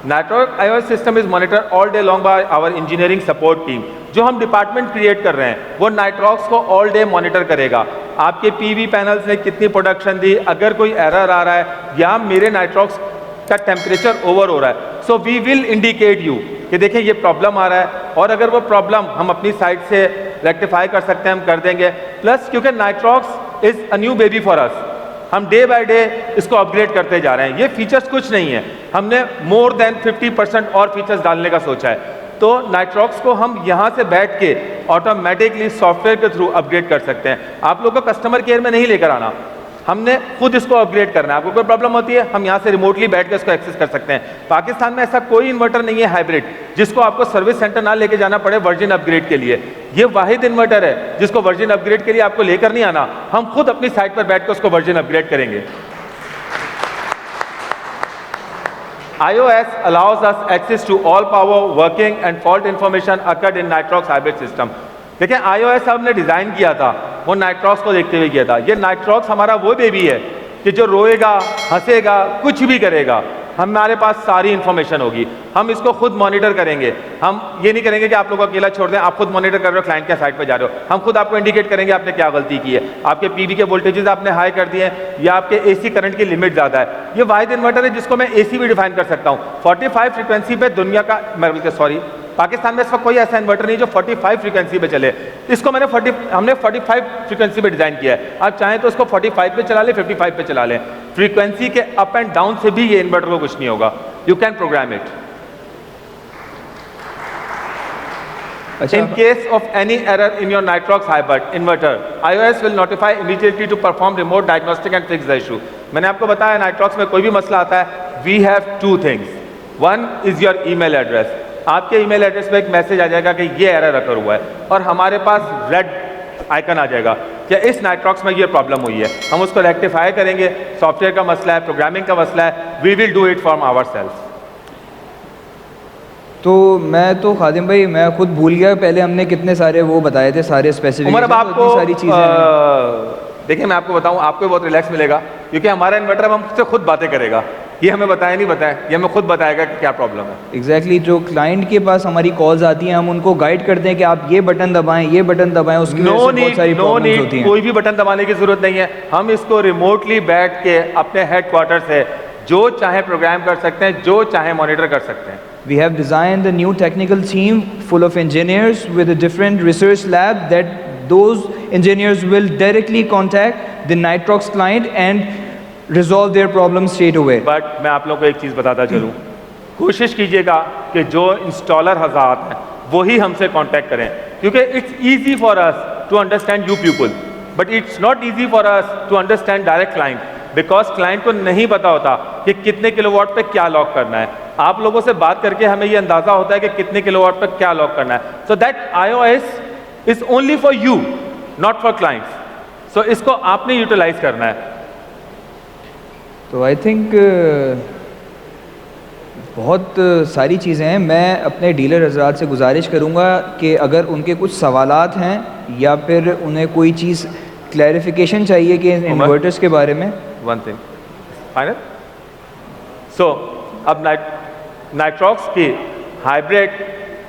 Nitrox iOS system is monitor all day long by our engineering support team. जो हम डिपार्टमेंट क्रिएट कर रहे हैं वो नाइट्रॉक्स को ऑल डे मॉनिटर करेगा। आपके PV पैनल्स ने कितनी प्रोडक्शन दी, अगर कोई एरर आ रहा है या मेरे नाइट्रॉक्स का टेम्परेचर ओवर हो रहा है, so we will indicate you कि देखिए ये प्रॉब्लम आ रहा है, और अगर वो प्रॉब्लम हम अपनी साइड से रेक्टिफाई कर सकते हैं, हम कर देंगे। प्लस क्योंकि Nitrox is a new baby for us, हम डे बाय डे इसको अपग्रेड करते जा रहे हैं। ये फीचर्स कुछ नहीं है, हमने मोर देन 50% और फीचर्स डालने का सोचा है। तो नाइट्रॉक्स को हम यहाँ से बैठ के ऑटोमेटिकली सॉफ्टवेयर के थ्रू अपग्रेड कर सकते हैं। आप लोगों को कस्टमर केयर में नहीं लेकर आना, हमने खुद इसको अपग्रेड करना है। आपको कोई प्रॉब्लम होती है, हम यहाँ से रिमोटली बैठ के इसको एक्सेस कर सकते हैं। पाकिस्तान में ऐसा कोई इन्वर्टर नहीं है हाइब्रिड जिसको आपको सर्विस सेंटर ना लेके जाना पड़े वर्जन अपग्रेड के लिए। ये वाहिद इन्वर्टर है जिसको वर्जन अपग्रेड के लिए आपको लेकर नहीं आना, हम खुद अपनी साइट पर बैठ कर उसको वर्जन अपग्रेड करेंगे। iOS allows us access to all power, working and fault information occurred in Nitrox hybrid system। देखिए iOS हमने डिजाइन किया था, वो नाइट्रॉक्स को देखते हुए किया था। ये नाइट्रॉक्स हमारा वो बेबी है कि जो रोएगा, हंसेगा, कुछ भी करेगा, हमारे पास सारी इंफॉर्मेशन होगी। हम इसको खुद मॉनिटर करेंगे। हम ये नहीं करेंगे कि आप लोग अकेला छोड़ दें, आप खुद मॉनिटर कर रहे हो, क्लाइंट के साइट पर जा रहे हो। हम खुद आपको इंडिकेट करेंगे आपने क्या गलती की है, आपके पीवी के वोल्टेजेस आपने हाई कर दिए हैं या आपके एसी करंट की लिमिट ज़्यादा है। ये वाहिद इन्वर्टर है जिसको मैं एसी भी डिफाइन कर सकता हूँ। 45 फ्रीक्वेंसी पे दुनिया का, मैं बोलते सॉरी, पाकिस्तान में इस वक्त कोई ऐसा इन्वर्टर नहीं जो 45 फ्रीक्वेंसी पे चले। इसको हमने 45 फ्रीक्वेंसी पे डिजाइन किया है। आप चाहें तो इसको 45 पे चला लें, 55 पे चला लें। फ्रीक्वेंसी के अप एंड डाउन से भी ये इन्वर्टर को कुछ नहीं होगा। You can program it. In case of any error in your Nitrox hybrid inverter, iOS will notify immediately to perform remote diagnostic and fix the issue। मैंने आपको बताया Nitrox में कोई भी मसला आता है, we have two things। One is your email address। आपके ईमेल एड्रेस पे एक मैसेज आ जाएगा कि ये एरर अकर हुआ है और हमारे पास रेड आइकन आ जाएगा कि इस नाइट्रॉक्स में ये प्रॉब्लम हुई है। हम उसको रेक्टिफाई करेंगे। सॉफ्टवेयर का मसला है, प्रोग्रामिंग का मसला है, we will do it from ourselves. तो मैं तो खादिम भाई मैं खुद भूल गया, पहले हमने कितने सारे वो बताए थे, सारे स्पेसिफिकेशन, अब आपको सारी चीज़ें। देखिए मैं आपको बताऊं, आपको बहुत रिलैक्स मिलेगा क्योंकि हमारा इन्वर्टर हमसे खुद बातें करेगा। ये हमें बताया नहीं बताया, ये हमें खुद बताएगा कि क्या प्रॉब्लम है। एग्जैक्टली जो क्लाइंट के पास हमारी कॉल्स आती हैं, हम उनको गाइड करते हैं कि आप ये बटन दबाएं, ये बटन दबाएं, उसकी वजह से बहुत सारी प्रॉब्लम्स होती हैं। कोई भी बटन दबाने की जरूरत नहीं है। हम इसको रिमोटली बैठ के अपने हेडक्वार्टर से जो चाहे प्रोग्राम कर सकते हैं, जो चाहे मॉनिटर कर सकते हैं। We have designed a new technical team full of engineers with a different research lab that those engineers will directly contact the Nitrox client and resolve their problem straight away। But मैं आप लोगों को एक चीज़ बताता चलूँ, कोशिश कीजिएगा कि जो इंस्टॉलर हज़रात हैं वही हमसे कांटेक्ट करें, क्योंकि it's easy for us to understand you people but it's not easy for us to understand direct client, because client को नहीं पता होता कि कितने किलोवाट पे क्या लॉक करना है। आप लोगों से बात करके हमें ये अंदाजा होता है कि कितने किलोवाट पे क्या लॉक करना है। So that iOS is only for you, not for clients. So इसको आपने यूटिलाइज करना है। तो आई थिंक बहुत सारी चीज़ें हैं। मैं अपने डीलर हजरात से गुजारिश करूँगा कि अगर उनके कुछ सवालात हैं या फिर उन्हें कोई चीज़ क्लैरिफिकेशन चाहिए कि इन्वर्टर्स के बारे में। One thing final. सो अब नाइट्रॉक्स की हाइब्रिड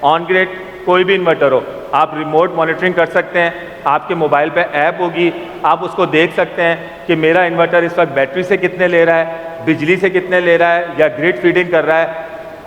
ऑन ग्रिड कोई भी इन्वर्टर हो, आप रिमोट मॉनिटरिंग कर सकते हैं। आपके मोबाइल पे ऐप होगी, आप उसको देख सकते हैं कि मेरा इन्वर्टर इस वक्त बैटरी से कितने ले रहा है, बिजली से कितने ले रहा है, या ग्रिड फीडिंग कर रहा है।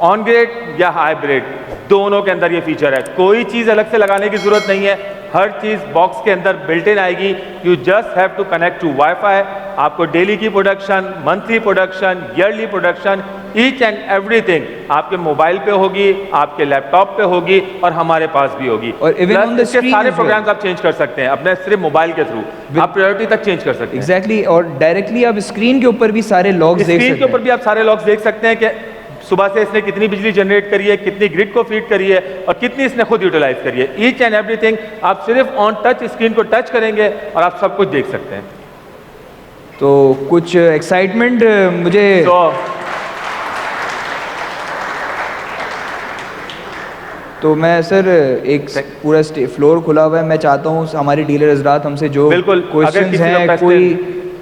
ऑन ग्रिड या हाइब्रिड दोनों के अंदर ये फीचर है। कोई चीज़ अलग से लगाने की ज़रूरत नहीं है, हर चीज़ बॉक्स के अंदर बिल्ट इन आएगी। You just have to connect to wifi. आपको डेली की production, monthly production, yearly production, each and everything आपके मोबाइल पे होगी, आपके लैपटॉप पे होगी और हमारे पास भी होगी। और इवन इसके सारे प्रोग्राम्स आप चेंज कर सकते हैं अपने सिर्फ मोबाइल के थ्रू। आप प्रायोरिटी तक चेंज कर सकते हैं। एग्जैक्टली और डायरेक्टली आप स्क्रीन के ऊपर भी सारे लॉग्स देख सकते हैं। स्क्रीन के ऊपर भी आप सारे लॉग्स देख सकते हैं कि सुबह से इसने कितनी बिजली जनरेट करी है, कितनी ग्रिड को फीड करी है और कितनी इसने खुद यूटिलाइज करी है। ईच एंड एवरीथिंग आप सिर्फ ऑन टच स्क्रीन को टच करेंगे और आप सब कुछ देख सकते हैं। तो कुछ एक्साइटमेंट मुझे तो मैं सर एक पूरा फ्लोर खुला हुआ है। मैं चाहता हूँ हमारे डीलर हजरात हमसे जो क्वेश्चंस हैं, कोई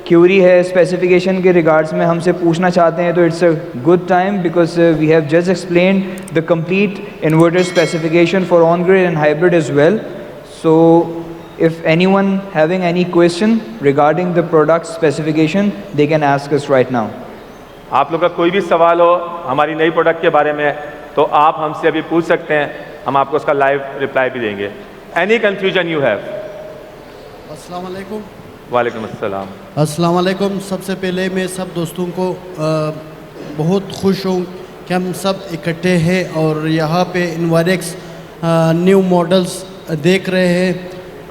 क्यूरी है स्पेसिफिकेशन के रिगार्ड्स में हमसे पूछना चाहते हैं, तो it's a good time because we have just explained the complete inverter specification for on grid and hybrid as well. So if anyone having any question regarding the product specification, they can ask us right now। आप लोग का कोई भी सवाल हो हमारी नई product के बारे में तो आप हमसे अभी पूछ सकते हैं, हम आपको उसका लाइव रिप्लाई भी देंगे। Any confusion you have. अस्सलाम वालेकुम। वालेकुम अस्सलाम। अस्सलाम वालेकुम। सबसे पहले मैं सब दोस्तों को बहुत खुश हूँ कि हम सब इकट्ठे हैं और यहाँ पे इन्वायरेक्स न्यू मॉडल्स देख रहे हैं।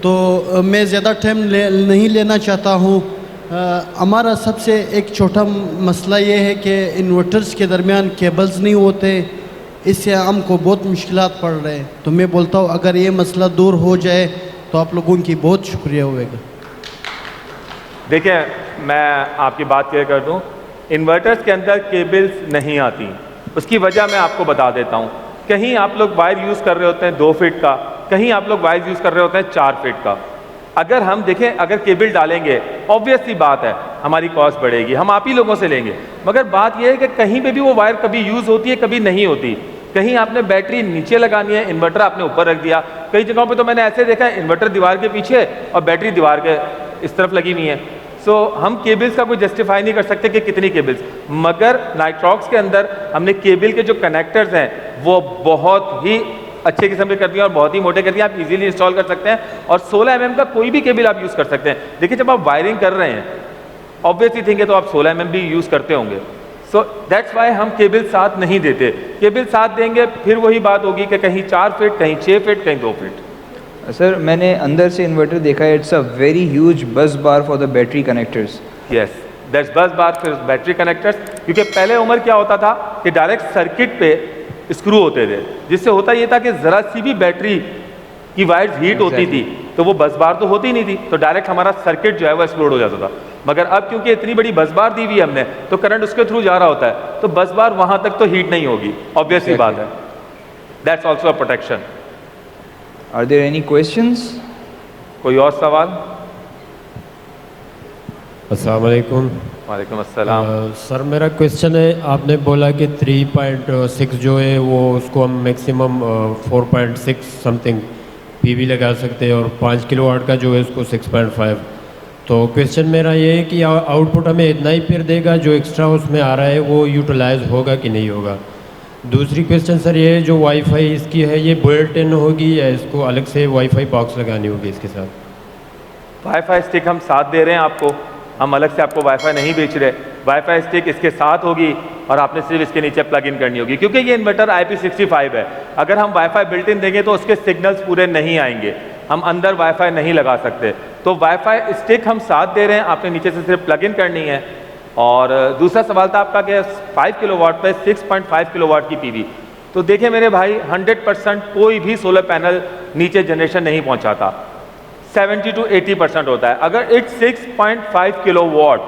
तो मैं ज़्यादा टाइम नहीं लेना चाहता हूँ। हमारा सबसे एक छोटा मसला ये है कि इन्वर्टर्स के दरमियान केबल्स नहीं होते, इससे हमको बहुत मुश्किलात पड़ रहे हैं। तो मैं बोलता हूँ अगर ये मसला दूर हो जाए तो आप लोगों की बहुत शुक्रिया होगा। देखिए, मैं आपकी बात क्लियर कर दूं, इन्वर्टर्स के अंदर केबल्स नहीं आती। उसकी वजह मैं आपको बता देता हूं। कहीं आप लोग वायर यूज़ कर रहे होते हैं 2 फीट का, कहीं आप लोग वायर यूज़ कर रहे होते हैं 4 फीट का। अगर हम देखें, अगर केबल डालेंगे, ऑब्वियस सी बात है हमारी कॉस्ट बढ़ेगी, हम आप ही लोगों से लेंगे। मगर बात यह है कि कहीं पे भी वो वायर कभी यूज़ होती है, कभी नहीं होती। कहीं आपने बैटरी नीचे लगानी है, इन्वर्टर आपने ऊपर रख दिया। कई जगहों पे तो मैंने ऐसे देखा है इन्वर्टर दीवार के पीछे और बैटरी दीवार के इस तरफ लगी हुई है। सो हम केबल्स का कोई जस्टिफाई नहीं कर सकते कि कितनी केबल्स, मगर नाइट्रॉक्स के अंदर हमने केबल के जो कनेक्टर्स हैं वो बहुत ही अच्छे किस्म के कर दिए और बहुत ही मोटे कर दिए। आप इजीली इंस्टॉल कर सकते हैं और 16 mm का कोई भी केबल आप यूज़ कर सकते हैं। देखिए, जब आप वायरिंग कर रहे हैं ऑब्वियसली थिंग है तो आप 16 mm भी यूज़ करते होंगे। सो दैट्स वाई हम केबल साथ नहीं देते। केबल साथ देंगे फिर वही बात होगी कि कहीं 4 फीट, कहीं 6 फीट, कहीं 2 फीट। सर, मैंने अंदर से इन्वर्टर देखा है, it's a very huge bus bar for the battery connectors. Yes, that's bus bar फिर बैटरी कनेक्टर्स। क्योंकि पहले उम्र क्या होता था कि डायरेक्ट सर्किट पे स्क्रू होते थे, जिससे होता ये था कि ज़रा सी भी बैटरी की वायर्स हीट होती थी तो वो बस बार तो होती नहीं थी, तो डायरेक्ट हमारा सर्किट जो है वो एक्सप्लोड हो जाता था। मगर अब क्योंकि इतनी बड़ी बस बार दी हुई है हमने, तो करंट उसके थ्रू जा रहा होता है, तो बस बार वहाँ तक तो हीट नहीं होगी, ऑब्वियस ही बात है। That's also a protection. Are there any questions? कोई और सवाल? अस्सलाम वालेकुम। वालेकुम अस्सलाम। सर, मेरा क्वेश्चन है, आपने बोला कि 3.6 जो है वो उसको हम मैक्सिमम 4.6 समथिंग पीवी लगा सकते हैं और 5 किलोवाट का जो है उसको 6.5। तो क्वेश्चन मेरा ये है कि आउटपुट हमें इतना ही फिर देगा, जो एक्स्ट्रा उसमें आ रहा है वो यूटिलाइज होगा कि नहीं होगा। दूसरी क्वेश्चन सर ये है, जो वाईफाई इसकी है ये बिल्ट इन होगी या इसको अलग से वाईफाई बॉक्स लगानी होगी इसके साथ? वाईफाई स्टिक हम साथ दे रहे हैं आपको, हम अलग से आपको वाईफाई नहीं बेच रहे। वाईफाई स्टिक इसके साथ होगी और आपने सिर्फ इसके नीचे प्लग इन करनी होगी, क्योंकि ये इन्वर्टर IP65 है। अगर हम वाईफाई बिल्ट इन देंगे तो उसके सिग्नल्स पूरे नहीं आएंगे, हम अंदर वाईफाई नहीं लगा सकते। तो वाईफाई स्टिक हम साथ दे रहे हैं, आपने नीचे से सिर्फ प्लग इन करनी है। और दूसरा सवाल था आपका कि 5 किलोवाट पे 6.5 किलोवाट की पीवी। तो देखें मेरे भाई, 100% कोई भी सोलर पैनल नीचे जनरेशन नहीं पहुंचाता, 70 to 80% होता है। अगर it's 6.5 kilowatt,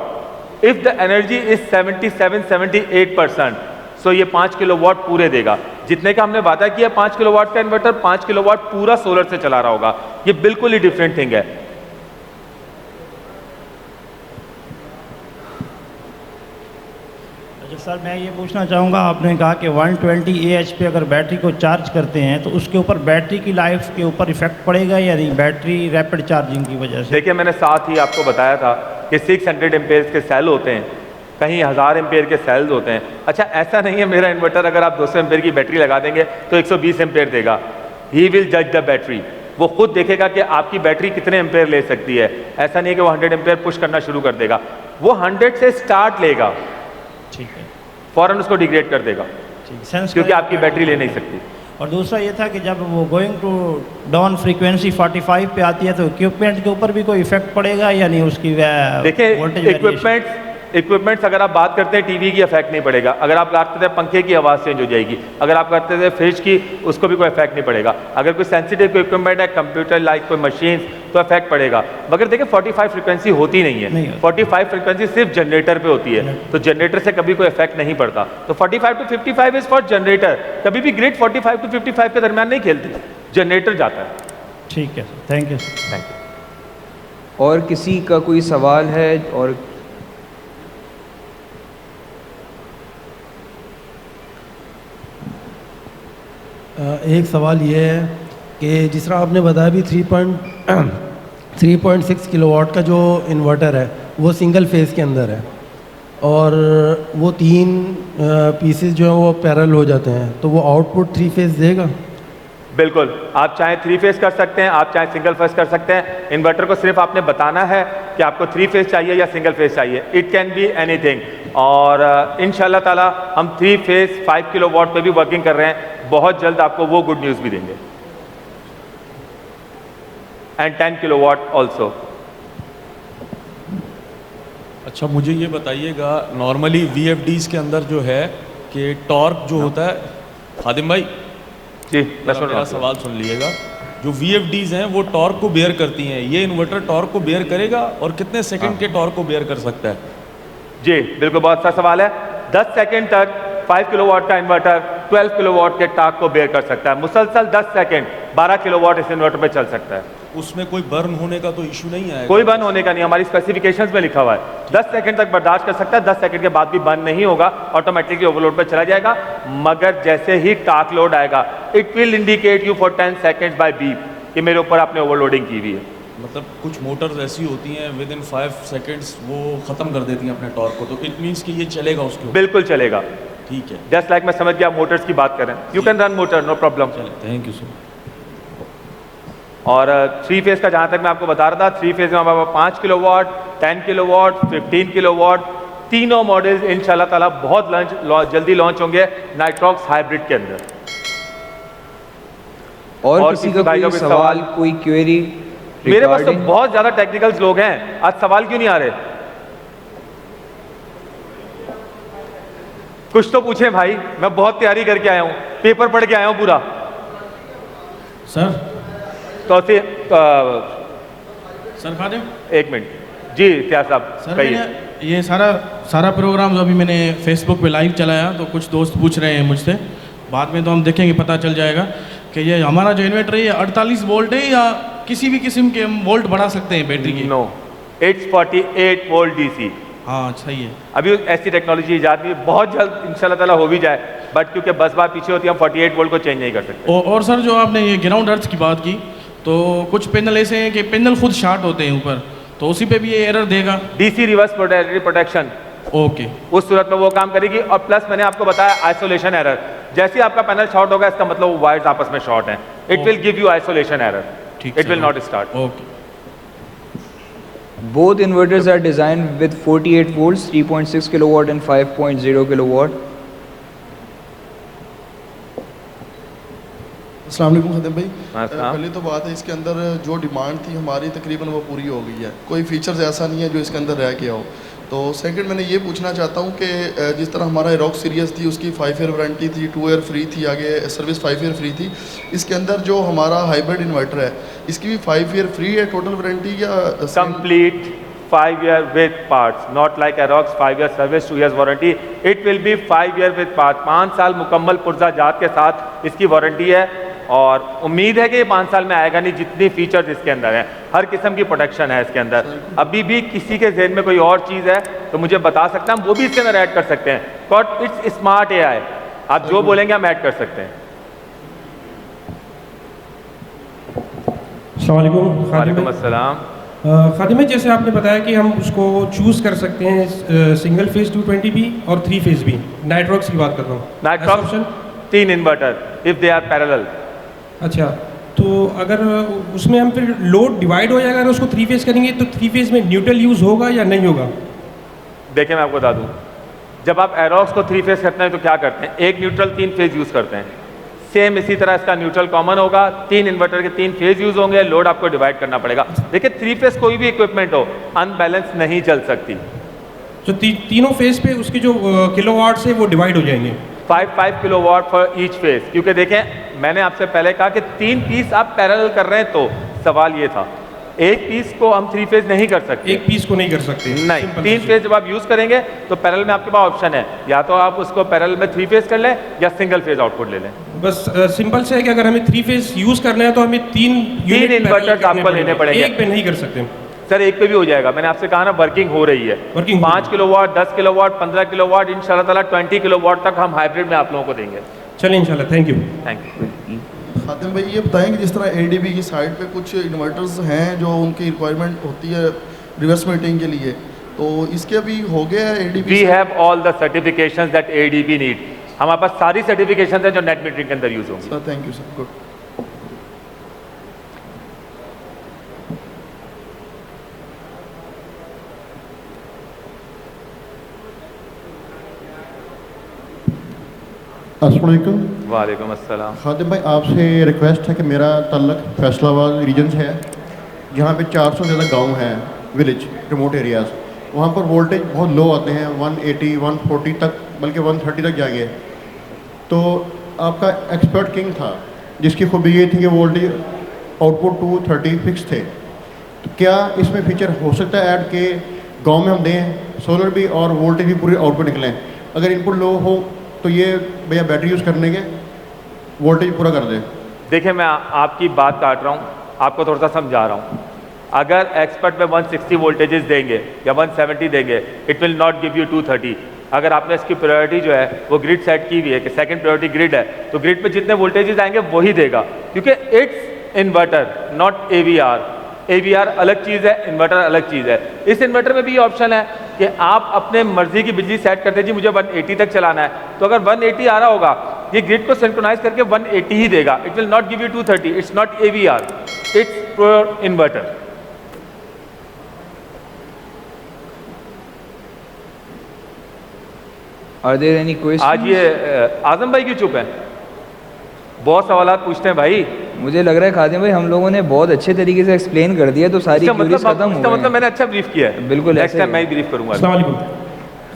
if the energy is 77-78%, सो ये 5 किलोवाट पूरे देगा। जितने का हमने वादा किया 5 किलोवाट का इन्वर्टर, 5 किलोवाट पूरा सोलर से चला रहा होगा। ये बिल्कुल ही डिफरेंट थिंग है। अच्छा सर, मैं ये पूछना चाहूँगा, आपने कहा कि 120 AH पे अगर बैटरी को चार्ज करते हैं तो उसके ऊपर बैटरी की लाइफ के ऊपर इफेक्ट पड़ेगा या नहीं, बैटरी रैपिड चार्जिंग की वजह से? देखिए, मैंने साथ ही आपको बताया था कि 600 एम्पेयर के सेल होते हैं, कहीं 1000 एम्पेयर के सेल्स होते हैं। अच्छा, ऐसा नहीं है मेरा इन्वर्टर अगर आप 200 एम्पेयर की बैटरी लगा देंगे तो 120 एम्पेयर देगा। ही विल जज द बैटरी, वो खुद देखेगा कि आपकी बैटरी कितने एम्पेयर ले सकती है। ऐसा नहीं है कि वो 100 एम्पेयर पुश करना शुरू कर देगा, वो 100 से स्टार्ट लेगा, ठीक है, फौरन उसको डिग्रेड कर देगा, क्योंकि आपकी बैटरी ले नहीं सकती। और दूसरा ये था कि जब वो गोइंग टू डाउन फ्रीक्वेंसी 45 पे आती है तो इक्विपमेंट के ऊपर भी कोई इफेक्ट पड़ेगा या नहीं उसकी? देखिए, इक्विपमेंट्स अगर आप बात करते हैं टीवी की इफेक्ट नहीं पड़ेगा, अगर आप करते थे पंखे की आवाज़ चेंज हो जाएगी, अगर आप करते थे फ्रिज की उसको भी कोई इफेक्ट नहीं पड़ेगा। अगर कोई सेंसिटिव कोई इक्विपमेंट है, कंप्यूटर लाइक कोई मशीन, तो इफेक्ट पड़ेगा। मगर देखिए 45 फ्रीक्वेंसी होती नहीं है, 45 फ्रीक्वेंसी सिर्फ जनरेटर पे होती है, तो जनरेटर से कभी कोई इफेक्ट नहीं पड़ता। तो 45 to 55 इज फॉर जनरेटर, कभी भी ग्रिड 45 to 55 के दरमियान नहीं खेलती, जनरेटर जाता है। ठीक है, थैंक यू। Thank you. और किसी का कोई सवाल है? और एक सवाल ये है कि जिस तरह आपने बताया भी 3.6 किलोवाट का जो इन्वर्टर है वो सिंगल फेज़ के अंदर है और वो 3 पीसेस जो है वो पैरेलल हो जाते हैं, तो वो आउटपुट 3 फेज़ देगा? बिल्कुल, आप चाहे 3 फेज कर सकते हैं, आप चाहे सिंगल फेज कर सकते हैं। इन्वर्टर को सिर्फ आपने बताना है कि आपको 3 फेज चाहिए या सिंगल फेज चाहिए, इट कैन बी एनीथिंग। और इंशाल्लाह ताला हम 3 फेज 5 किलोवाट पे भी वर्किंग कर रहे हैं, बहुत जल्द आपको वो गुड न्यूज़ भी देंगे। And 10 kilowatt also. अच्छा, मुझे ये बताइएगा, नॉर्मली VFDs के अंदर जो है कि टॉर्क जो होता है, खादिम भाई जी मैं सुन रहा मेरा हूँ। सवाल सुन लीजिएगा, जो VFDs हैं वो टॉर्क को बेयर करती हैं, ये इन्वर्टर टॉर्क को बेयर करेगा और कितने सेकंड के टॉर्क को बेयर कर सकता है? जी बिल्कुल, बहुत अच्छा सवाल है। 10 सेकंड तक 5 किलोवाट का इन्वर्टर 12 किलोवाट के टॉर्क को बेयर कर सकता है। मुसलसल 10 सेकंड 12 किलोवाट इस इन्वर्टर पे चल सकता है। उसमें कोई बर्न होने का तो इशू नहीं आएगा? कोई बंद होने का नहीं, हमारी स्पेसिफिकेशंस में लिखा हुआ है 10 सेकंड तक बर्दाश्त कर सकता है, 10 सेकंड के बाद भी बंद नहीं होगा, ऑटोमेटिकली ओवरलोड पे चला जाएगा। मगर जैसे ही टॉर्क लोड आएगा, it will indicate you for 10 seconds by beep कि मेरे ऊपर आपने ओवरलोडिंग की हुई है। मतलब कुछ मोटर्स ऐसी होती हैं विद इन 5 सेकेंड्स वो ख़त्म कर देती हैं अपने टॉर्क को, तो इट मीन्स कि ये चलेगा उसके ऊपर? बिल्कुल चलेगा। ठीक है, जस्ट लाइक मैं समझ गया मोटर्स की बात कर रहे हैं, you can run motor, no problem. चले, थैंक यू सर। और 3 फेज का जहाँ तक मैं आपको बता रहा था, 3 फेज में हमारे पास 5 किलोवाट, 10 किलोवाट, 15 किलोवाट, तीनों मॉडल्स इंशाल्लाह ताला बहुत जल्दी लॉन्च होंगे नाइट्रॉक्स हाइब्रिड के अंदर। और किसी का कोई सवाल, कोई क्वेरी? मेरे पास तो बहुत ज्यादा टेक्निकल्स लोग हैं, आज सवाल क्यों नहीं आ रहे? कुछ तो पूछे भाई, मैं बहुत तैयारी करके आया हूँ, पेपर पढ़ के आया हूँ पूरा। सर तो सर खादिम, एक मिनट जी, क्या साहब सर कहिए। मैंने ये सारा प्रोग्राम जो अभी मैंने फेसबुक पे लाइव चलाया, तो कुछ दोस्त पूछ रहे हैं मुझसे, बाद में तो हम देखेंगे, पता चल जाएगा कि ये हमारा जो इन्वर्टर है ये 48 वोल्ट है या किसी भी किस्म के हम वोल्ट बढ़ा सकते हैं बैटरी की? No, it's 48 volt DC। हाँ सही है। अभी ऐसी टेक्नोलॉजी ईजाद हुई, बहुत जल्द इंशाल्लाह ताला हो भी जाए, बट क्योंकि बस बात पीछे होती है, हम 48 वोल्ट को चेंज नहीं कर सकते। और सर जो आपने ये ग्राउंड अर्थ की बात की, तो कुछ पैनल ऐसे हैं कि पैनल खुद शार्ट होते हैं ऊपर, तो उसी पे भी ये एरर देगा? DC रिवर्स प्रोटेक्शन, ओके, उस सूरत में वो काम करेगी। और प्लस मैंने आपको बताया आइसोलेशन एरर, जैसे ही आपका पैनल शॉर्ट होगा, इसका मतलब वो वायर्स आपस में शॉर्ट हैं, it will give you isolation error, it will not start. Okay. Both inverters are designed with 48 volts, 3.6 kilowatt and 5.0 kilowatt. अस्सलाम वालेकुम खादिम भाई। अस्सलाम। पहले तो बात है, इसके अंदर जो डिमांड थी हमारी तकरीबन वो पूरी हो गई है, कोई फीचर्स ऐसा नहीं है जो इसके अंदर रह गया हो। तो सेकंड मैंने ये पूछना चाहता हूँ कि जिस तरह हमारा रॉक सीरीज़ थी, उसकी 5 ईयर वारंटी थी, 2 ईयर फ्री थी, आगे सर्विस 5 ईयर फ्री थी, इसके अंदर जो हमारा हाइब्रिड इन्वर्टर है इसकी भी 5 ईयर फ्री है टोटल वारंटी या complete 5 year with parts, not like Aerox 5 year service, 2 years warranty. It will be 5 year with parts. 5 साल मुकम्मल पुर्जा जात के साथ इसकी वारंटी है, और उम्मीद है कि ये 5 साल में आएगा नहीं, जितनी फीचर्स इसके अंदर हैं, हर किस्म की प्रोटेक्शन है इसके अंदर। अभी भी किसी के जहन में कोई और चीज़ है तो मुझे बता सकते हैं, हम वो भी इसके अंदर ऐड कर सकते हैं। बट इट्स स्मार्ट AI, आप जो बोलेंगे हम ऐड कर सकते हैं। वालेकुम अस्सलाम। खादिम भाई, जैसे आपने बताया कि हम उसको चूज़ कर सकते हैं सिंगल फेज 220 भी और 3 फेज भी, नाइट्रॉक्स की बात कर रहा हूँ। Nitrox 3 inverter if they are parallel. अच्छा, तो अगर उसमें हम फिर लोड डिवाइड हो जाएगा, अगर उसको 3 फेज करेंगे तो 3 फेज में न्यूट्रल यूज़ होगा या नहीं होगा? देखिए मैं आपको बता दूं, जब आप एरोक्स को 3 फेज करते हैं तो क्या करते हैं, एक न्यूट्रल 3 फेज यूज़ करते हैं। सेम इसी तरह इसका न्यूट्रल कॉमन होगा, 3 इन्वर्टर के 3 फेज यूज़ होंगे, लोड आपको डिवाइड करना पड़ेगा। देखिए 3 फेज कोई भी इक्विपमेंट हो अनबैलेंस नहीं चल सकती। तो तीनों फेज पे उसके जो किलोवाट्स है वो डिवाइड हो जाएंगे? 5 किलोवाट फॉर ईच फेज, क्योंकि देखें मैंने आपसे पहले कहा कि 3 पीस आप पैरेलल कर रहे हैं, तो सवाल ये था एक पीस को हम 3 फेज नहीं कर सकते। एक पीस को नहीं कर सकते? नहीं, 3 फेज जब आप यूज़ करेंगे तो पैरेलल में आपके पास ऑप्शन है, या तो आप उसको पैरेलल में 3 फेज कर लें या सिंगल फेज आउटपुट ले लें। बस सिंपल से है कि अगर हमें 3 फेज यूज़ करना है तो हमें 3 इन्वर्टर्स आपको लेने पड़ेंगे। एक पे नहीं कर सकते सर, एक पे भी हो जाएगा, मैंने आपसे कहा ना वर्किंग हो रही है। 5 किलोवाट, 10 किलोवाट, 15 किलोवाट, इंशाल्लाह ताला 20 किलोवाट तक हम हाइब्रिड में आप लोगों को देंगे। चलिए इंशाल्लाह, thank you. Thank you. Khadim भाई ये बताएंगे, जिस तरह ADB की साइड पे कुछ इन्वर्टर्स हैं जो उनकी रिक्वायरमेंट होती है रिवर्स मीटिंग के लिए, तो इसके अभी हो गया है ADB? We have all the certifications that ADB need. हमारे पास सारी सर्टिफिकेशंस हैं जो नेट मीटरिंग के अंदर यूज होंगी। Sir thank you sir, good. अस्सलाम वालेकुम। वालेकुम अस्सलाम। खादिम भाई, आपसे रिक्वेस्ट है कि मेरा ताल्लुक फैसलाबाद रीजन से है, जहाँ पे 400 से ज़्यादा गांव हैं, विलेज रिमोट एरियाज़। वहाँ पर वोल्टेज बहुत लो आते हैं, 180 140 तक, बल्कि 130 तक जाएंगे। तो आपका एक्सपर्ट किंग था, जिसकी खूबी ये थी कि वोल्टेज आउटपुट 230 फिक्स थे। तो क्या इसमें फीचर हो सकता है ऐड के गांव में हम दें सोलर भी और वोल्टेज भी पूरी आउटपुट निकलें? अगर इनपुट लो हो तो ये भैया बैटरी यूज़ करने के वोल्टेज पूरा कर दे। देखिए, मैं आपकी बात काट रहा हूँ, आपको थोड़ा सा समझा रहा हूँ। अगर एक्सपर्ट में 160 वोल्टेजेस देंगे या 170 देंगे, it will not give you 230। अगर आपने इसकी प्रायोरिटी जो है वो ग्रिड सेट की हुई है कि सेकंड प्रायोरिटी ग्रिड है, तो ग्रिड पे जितने वोल्टेजेस आएंगे वही देगा, क्योंकि it's inverter not AVR। AVR अलग चीज़ है, इन्वर्टर अलग चीज़ है। इस इन्वर्टर में भी ये ऑप्शन है कि आप अपने मर्जी की बिजली सेट करते जी मुझे 180 तक चलाना है, तो अगर 180 आ रहा होगा ये ग्रिड को सिंक्रोनाइज करके 180 ही देगा। It will not give you 230। It's not AVR, it's pure inverter. Are there any questions? आज ये आजम भाई क्यों चुप हैं? बहुत सवालात पूछते हैं भाई। मुझे लग रहा है खादिम भाई हम लोगों ने बहुत अच्छे तरीके से एक्सप्लेन कर दिया, तो सारी क्वेरीज खत्म हो गई। मतलब मैंने अच्छा ब्रीफ किया है। बिल्कुल, नेक्स्ट टाइम मैं ही ब्रीफ करूंगा। अस्सलाम वालेकुम।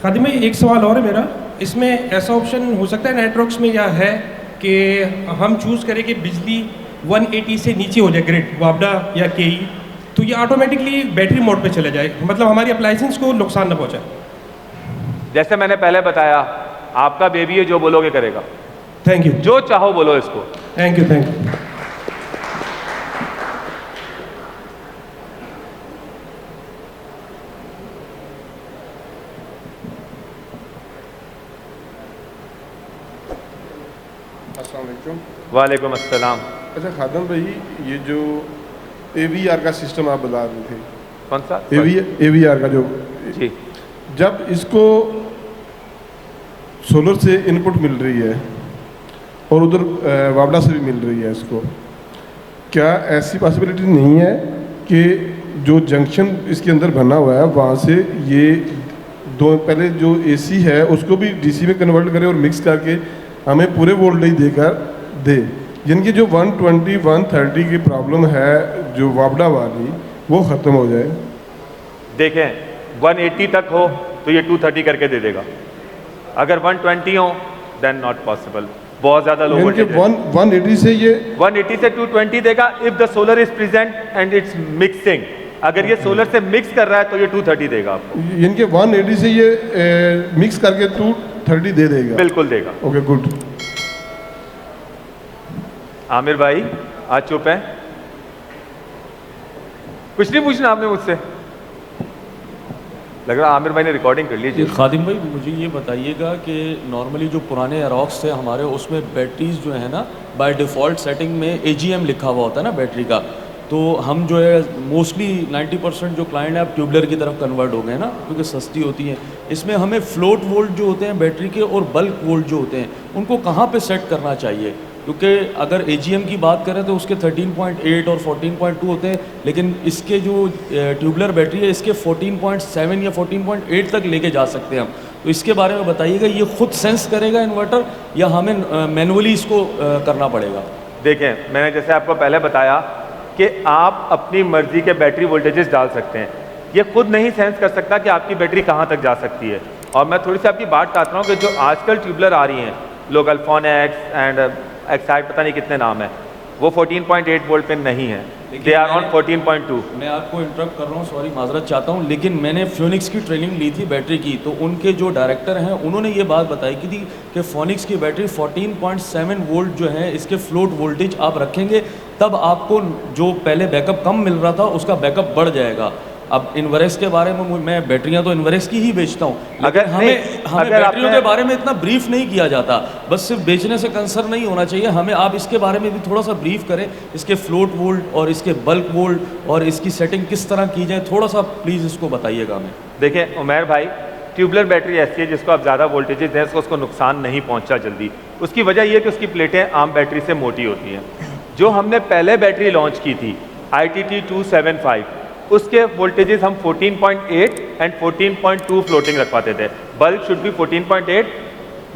खादिम भाई, एक सवाल और है मेरा। इसमें ऐसा ऑप्शन हो सकता है नेटवर्क्स में या है कि हम चूज़ करें कि बिजली 180 से नीचे हो जाए, ग्रिड वापडा या KE, तो ये ऑटोमेटिकली बैटरी मोड पे चले जाए, मतलब हमारी अप्लाइंसेस को नुकसान ना पहुंचाए। जैसे मैंने पहले बताया, आपका बेबी है, जो बोलोगे करेगा। Thank you. जो चाहो बोलो इसको। Thank you, thank you. अस्सलाम वालेकुम। वालेकुम अस्सलाम। अच्छा खादम भाई, ये जो AVR का सिस्टम आप बता रहे थे, कौन सा? AVR का जो जी, जब इसको सोलर से इनपुट मिल रही है और उधर वापडा से भी मिल रही है इसको, क्या ऐसी पॉसिबिलिटी नहीं है कि जो जंक्शन इसके अंदर बना हुआ है वहाँ से ये दो पहले जो AC है उसको भी DC में कन्वर्ट करे और मिक्स करके हमें पूरे वोल्टेज देकर दे, यानी कि जो 120 130 की प्रॉब्लम है जो वापडा वाली, वो ख़त्म हो जाए? देखें, 180 तक हो तो ये 230 करके दे देगा। अगर 120 हो देन नॉट पॉसिबल, बहुत ज़्यादा लो वोल्टेज है। 180 से ये 180 से 220 देगा if the solar is present and it's mixing. अगर ये सोलर से मिक्स कर रहा है तो ये 230 देगा आपको। यानी कि 180 से ये मिक्स करके 230 दे देगा? बिल्कुल देगा। Okay, good. आमिर भाई आज चुप है, कुछ नहीं पूछना आपने मुझसे? लग रहा आमिर भाई ने रिकॉर्डिंग कर ली। खादिम भाई, मुझे ये बताइएगा कि नॉर्मली जो पुराने एरोक्स थे हमारे, उसमें बैटरीज जो है ना बाय डिफ़ॉल्ट सेटिंग में AGM लिखा हुआ होता है ना बैटरी का, तो हम जो है मोस्टली 90% जो क्लाइंट है अब ट्यूबलर की तरफ कन्वर्ट हो गए ना, क्योंकि सस्ती होती है। इसमें हमें फ्लोट वोल्ट जो होते हैं बैटरी के और बल्क वोल्ट जो होते हैं उनको कहाँ पे सेट करना चाहिए? क्योंकि अगर AGM की बात करें तो उसके 13.8 और 14.2 होते हैं, लेकिन इसके जो ट्यूबलर बैटरी है इसके 14.7 या 14.8 तक लेके जा सकते हैं हम। तो इसके बारे में बताइएगा, ये खुद सेंस करेगा इन्वर्टर या हमें मैनुअली इसको करना पड़ेगा? देखें, मैंने जैसे आपको पहले बताया कि आप अपनी मर्जी के बैटरी वोल्टेजेस डाल सकते हैं, ये खुद नहीं सेंस कर सकता कि आपकी बैटरी कहाँ तक जा सकती है। और मैं थोड़ी सी आपकी बात काट रहा हूँ कि जो आजकल ट्यूबलर आ रही हैं, लोकल फोनेक्स एंड एक्साइड, पता नहीं कितने नाम है, वो 14.8 वोल्ट पे नहीं है, दे आर ऑन 14.2। मैं आपको इंटरप्ट कर रहा हूँ, सॉरी, माजरत चाहता हूँ, लेकिन मैंने फ्योनिक्स की ट्रेनिंग ली थी बैटरी की, तो उनके जो डायरेक्टर हैं उन्होंने ये बात बताई कि थी कि फोनिक्स की बैटरी 14.7 वोल्ट जो है इसके फ्लोट वोल्टेज आप रखेंगे तब आपको जो पहले बैकअप कम मिल रहा था उसका बैकअप बढ़ जाएगा। अब इन्वर्स के बारे में मैं बैटरियां तो इन्वर्स की ही बेचता हूँ, अगर हमें बैटरियों के बारे में इतना ब्रीफ नहीं किया जाता। बस सिर्फ बेचने से कंसर्न नहीं होना चाहिए हमें, आप इसके बारे में भी थोड़ा सा ब्रीफ करें, इसके फ्लोट वोल्ट और इसके बल्क वोल्ट और इसकी सेटिंग किस तरह की जाए, थोड़ा सा प्लीज़ इसको बताइएगा हमें। देखिए उमैर भाई, ट्यूबलर बैटरी ऐसी है जिसको आप ज़्यादा वोल्टेजेस दें उसको नुकसान नहीं पहुंचा जल्दी। उसकी वजह यह है कि उसकी प्लेटें आम बैटरी से मोटी होती हैं। जो हमने पहले बैटरी लॉन्च की थी ITT 275, उसके वोल्टेजेस हम 14.8 एंड 14.2 फ्लोटिंग रखवाते थे। Bulk should be 14.8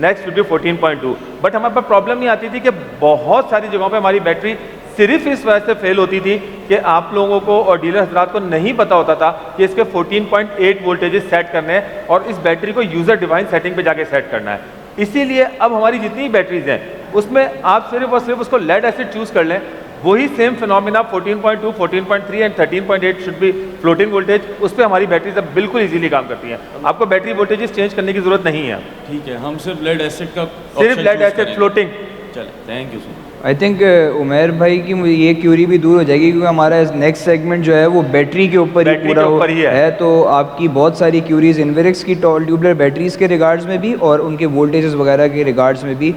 next will be 14.2। But हमारे पास प्रॉब्लम नहीं आती थी कि बहुत सारी जगहों पे हमारी बैटरी सिर्फ इस वजह से फेल होती थी कि आप लोगों को और डीलर हजरात को नहीं पता होता था कि इसके 14.8 वोल्टेजेस सेट करने हैं और इस बैटरी को यूज़र डिवाइन सेटिंग पे जाके सेट करना है। इसीलिए अब हमारी जितनी बैटरीज हैं उसमें आप सिर्फ और सिर्फ उसको लेड एसिड चूज़ कर लें, वही same phenomena 14.2, 14.3 and 13.8 should be floating voltage, उस पर हमारी बैटरीज अब बिल्कुल इजीली काम करती हैं। आपको बैटरी वोल्टेजेस चेंज करने की जरूरत नहीं है। ठीक है, हम सिर्फ लेड एसिड का सिर्फ लेड एसिड फ्लोटिंग। चले, thank you sir. I think Umer भाई की ये क्यूरी भी दूर हो जाएगी क्योंकि हमारा नेक्स्ट सेगमेंट जो है वो बैटरी के ऊपर ही पूरा है, तो आपकी बहुत सारी क्यूरीज इन्वेरिक्स की ट्यूबलर बैटरीज के रिगार्ड्स में भी और उनके वोल्टेजेस वगैरह के रिगार्ड्स में भी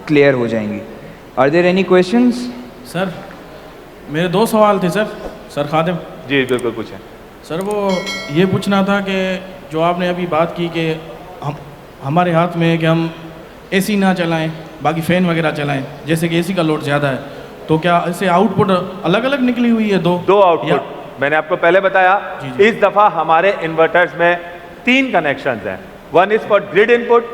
क्लियर हो जाएंगी। Are there any questions? Sir मेरे 2 सवाल थे सर खादिम। जी बिल्कुल पूछें सर। वो ये पूछना था कि जो आपने अभी बात की कि हमारे हाथ में है कि हम एसी ना चलाएं, बाकी फ़ैन वगैरह चलाएं, जैसे कि एसी का लोड ज़्यादा है, तो क्या इससे आउटपुट अलग अलग निकली हुई है? दो आउटपुट मैंने आपको पहले बताया। इस दफ़ा हमारे इन्वर्टर्स में 3 कनेक्शंस हैं। 1 is for grid input,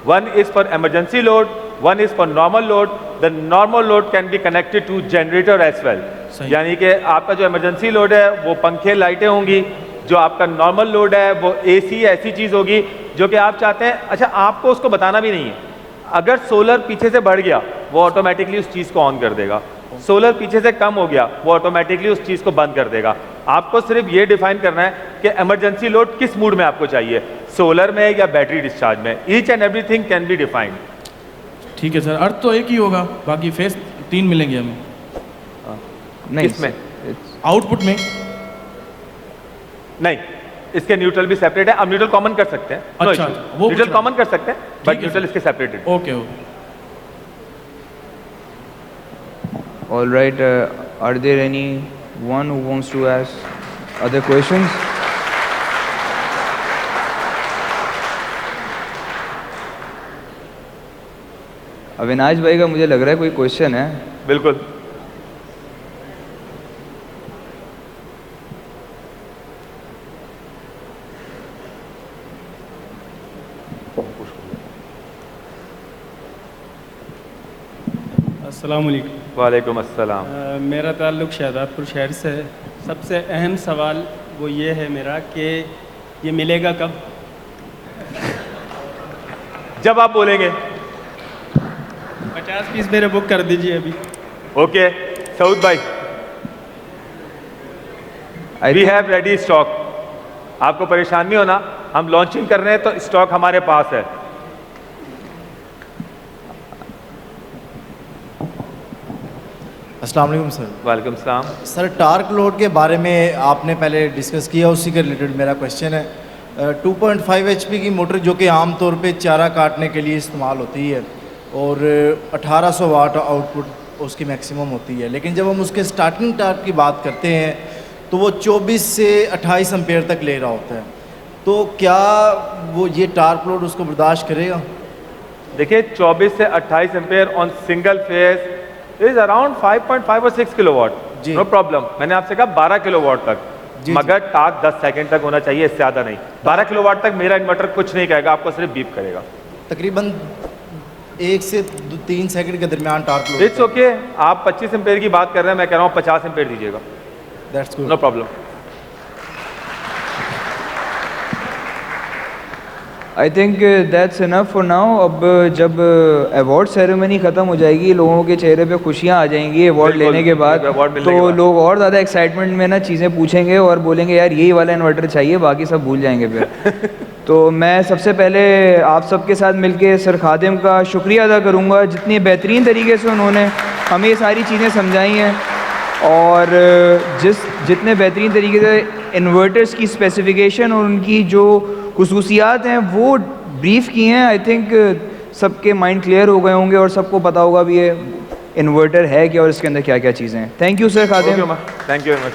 1 is for emergency load, 1 is for normal load. The normal load can be connected to generator as well, यानी कि आपका जो इमरजेंसी लोड है वो पंखे लाइटें होंगी, जो आपका नॉर्मल लोड है वो एसी ऐसी चीज़ होगी जो कि आप चाहते हैं। अच्छा, आपको उसको बताना भी नहीं है, अगर सोलर पीछे से बढ़ गया वो ऑटोमेटिकली उस चीज़ को ऑन कर देगा, सोलर पीछे से कम हो गया वो ऑटोमेटिकली उस चीज़ को बंद कर देगा। आपको सिर्फ ये डिफाइन करना है कि इमरजेंसी लोड किस मूड में आपको चाहिए, सोलर में या बैटरी डिस्चार्ज में। Each and everything can be defined. ठीक है सर, अर्थ तो एक ही होगा, बाकी फेस 3 मिलेंगे हमें। नहीं, किसमें? आउटपुट में नहीं, इसके न्यूट्रल भी सेपरेट है। आप न्यूट्रल कॉमन कर सकते हैं। अच्छा, वो न्यूट्रल कॉमन कर सकते हैं बट न्यूट्रल इसके separated. Okay. All right, are there anyone who wants to ask other questions? Avinash भाई का मुझे लग रहा है कोई क्वेश्चन है। बिल्कुल। अस्सलाम वालेकुम। वालेकुम अस्सलाम। मेरा ताल्लुक़ शहजादपुर शहर से है। सबसे अहम सवाल वो ये है मेरा कि ये मिलेगा कब? जब आप बोलेंगे। 50 पीस मेरे बुक कर दीजिए अभी। ओके सऊद भाई, वी हैव रेडी स्टॉक, आपको परेशान नहीं होना, हम लॉन्चिंग कर रहे हैं तो स्टॉक हमारे पास है। अस्सलाम वालेकुम सर। वालेकुम सलाम। सर टार्क लोड के बारे में आपने पहले डिस्कस किया, उसी के रिलेटेड मेरा क्वेश्चन है। 2.5 HP की मोटर जो कि आम तौर पे चारा काटने के लिए इस्तेमाल होती है और 1800 वाट आउटपुट उसकी मैक्सिमम होती है, लेकिन जब हम उसके स्टार्टिंग टार्क की बात करते हैं तो वो 24 से 28 एम्पेयर तक ले रहा होता है, तो क्या वो ये टार्क लोड उसको बर्दाश्त करेगा? देखिए 24 से 28 ampere on single phase is around 5.5 और 6 किलोवाट, नो प्रॉब्लम। मैंने आपसे कहा 12 किलोवाट तक, मगर टार्क 10 सेकंड तक होना चाहिए, इससे ज़्यादा नहीं। 12 किलोवाट तक मेरा इन्वर्टर कुछ नहीं कहेगा, आपको सिर्फ बीप करेगा। तकरीबन 1 से 3 सेकंड के दरमियान टार्क लोड। It's okay. आप 25 एम्पेयर की बात कर रहे हैं, मैं कह रहा हूँ 50 एम्पेयर दीजिएगा, that's good, no problem. I think that's enough for now. अब जब अवार्ड सेरेमनी ख़त्म हो जाएगी, लोगों के चेहरे पे खुशियाँ आ जाएंगी अवार्ड लेने के बाद, तो लोग और ज़्यादा एक्साइटमेंट में ना चीज़ें पूछेंगे और बोलेंगे यार यही वाला इन्वर्टर चाहिए, बाकी सब भूल जाएंगे फिर। तो मैं सबसे पहले आप सबके साथ मिलके सर खादिम का शुक्रिया अदा करूँगा, जितनी बेहतरीन तरीके से उन्होंने हमें ये सारी चीज़ें समझाई हैं और जितने बेहतरीन तरीके से इन्वर्टर्स की स्पेसिफिकेशन और उनकी जो खुसूसियात हैं वो ब्रीफ की हैं। आई थिंक सबके माइंड क्लियर हो गए होंगे और सबको पता होगा भी ये इन्वर्टर है क्या और इसके अंदर क्या क्या चीज़ें हैं। Thank you sir Khadim. Thank you very much.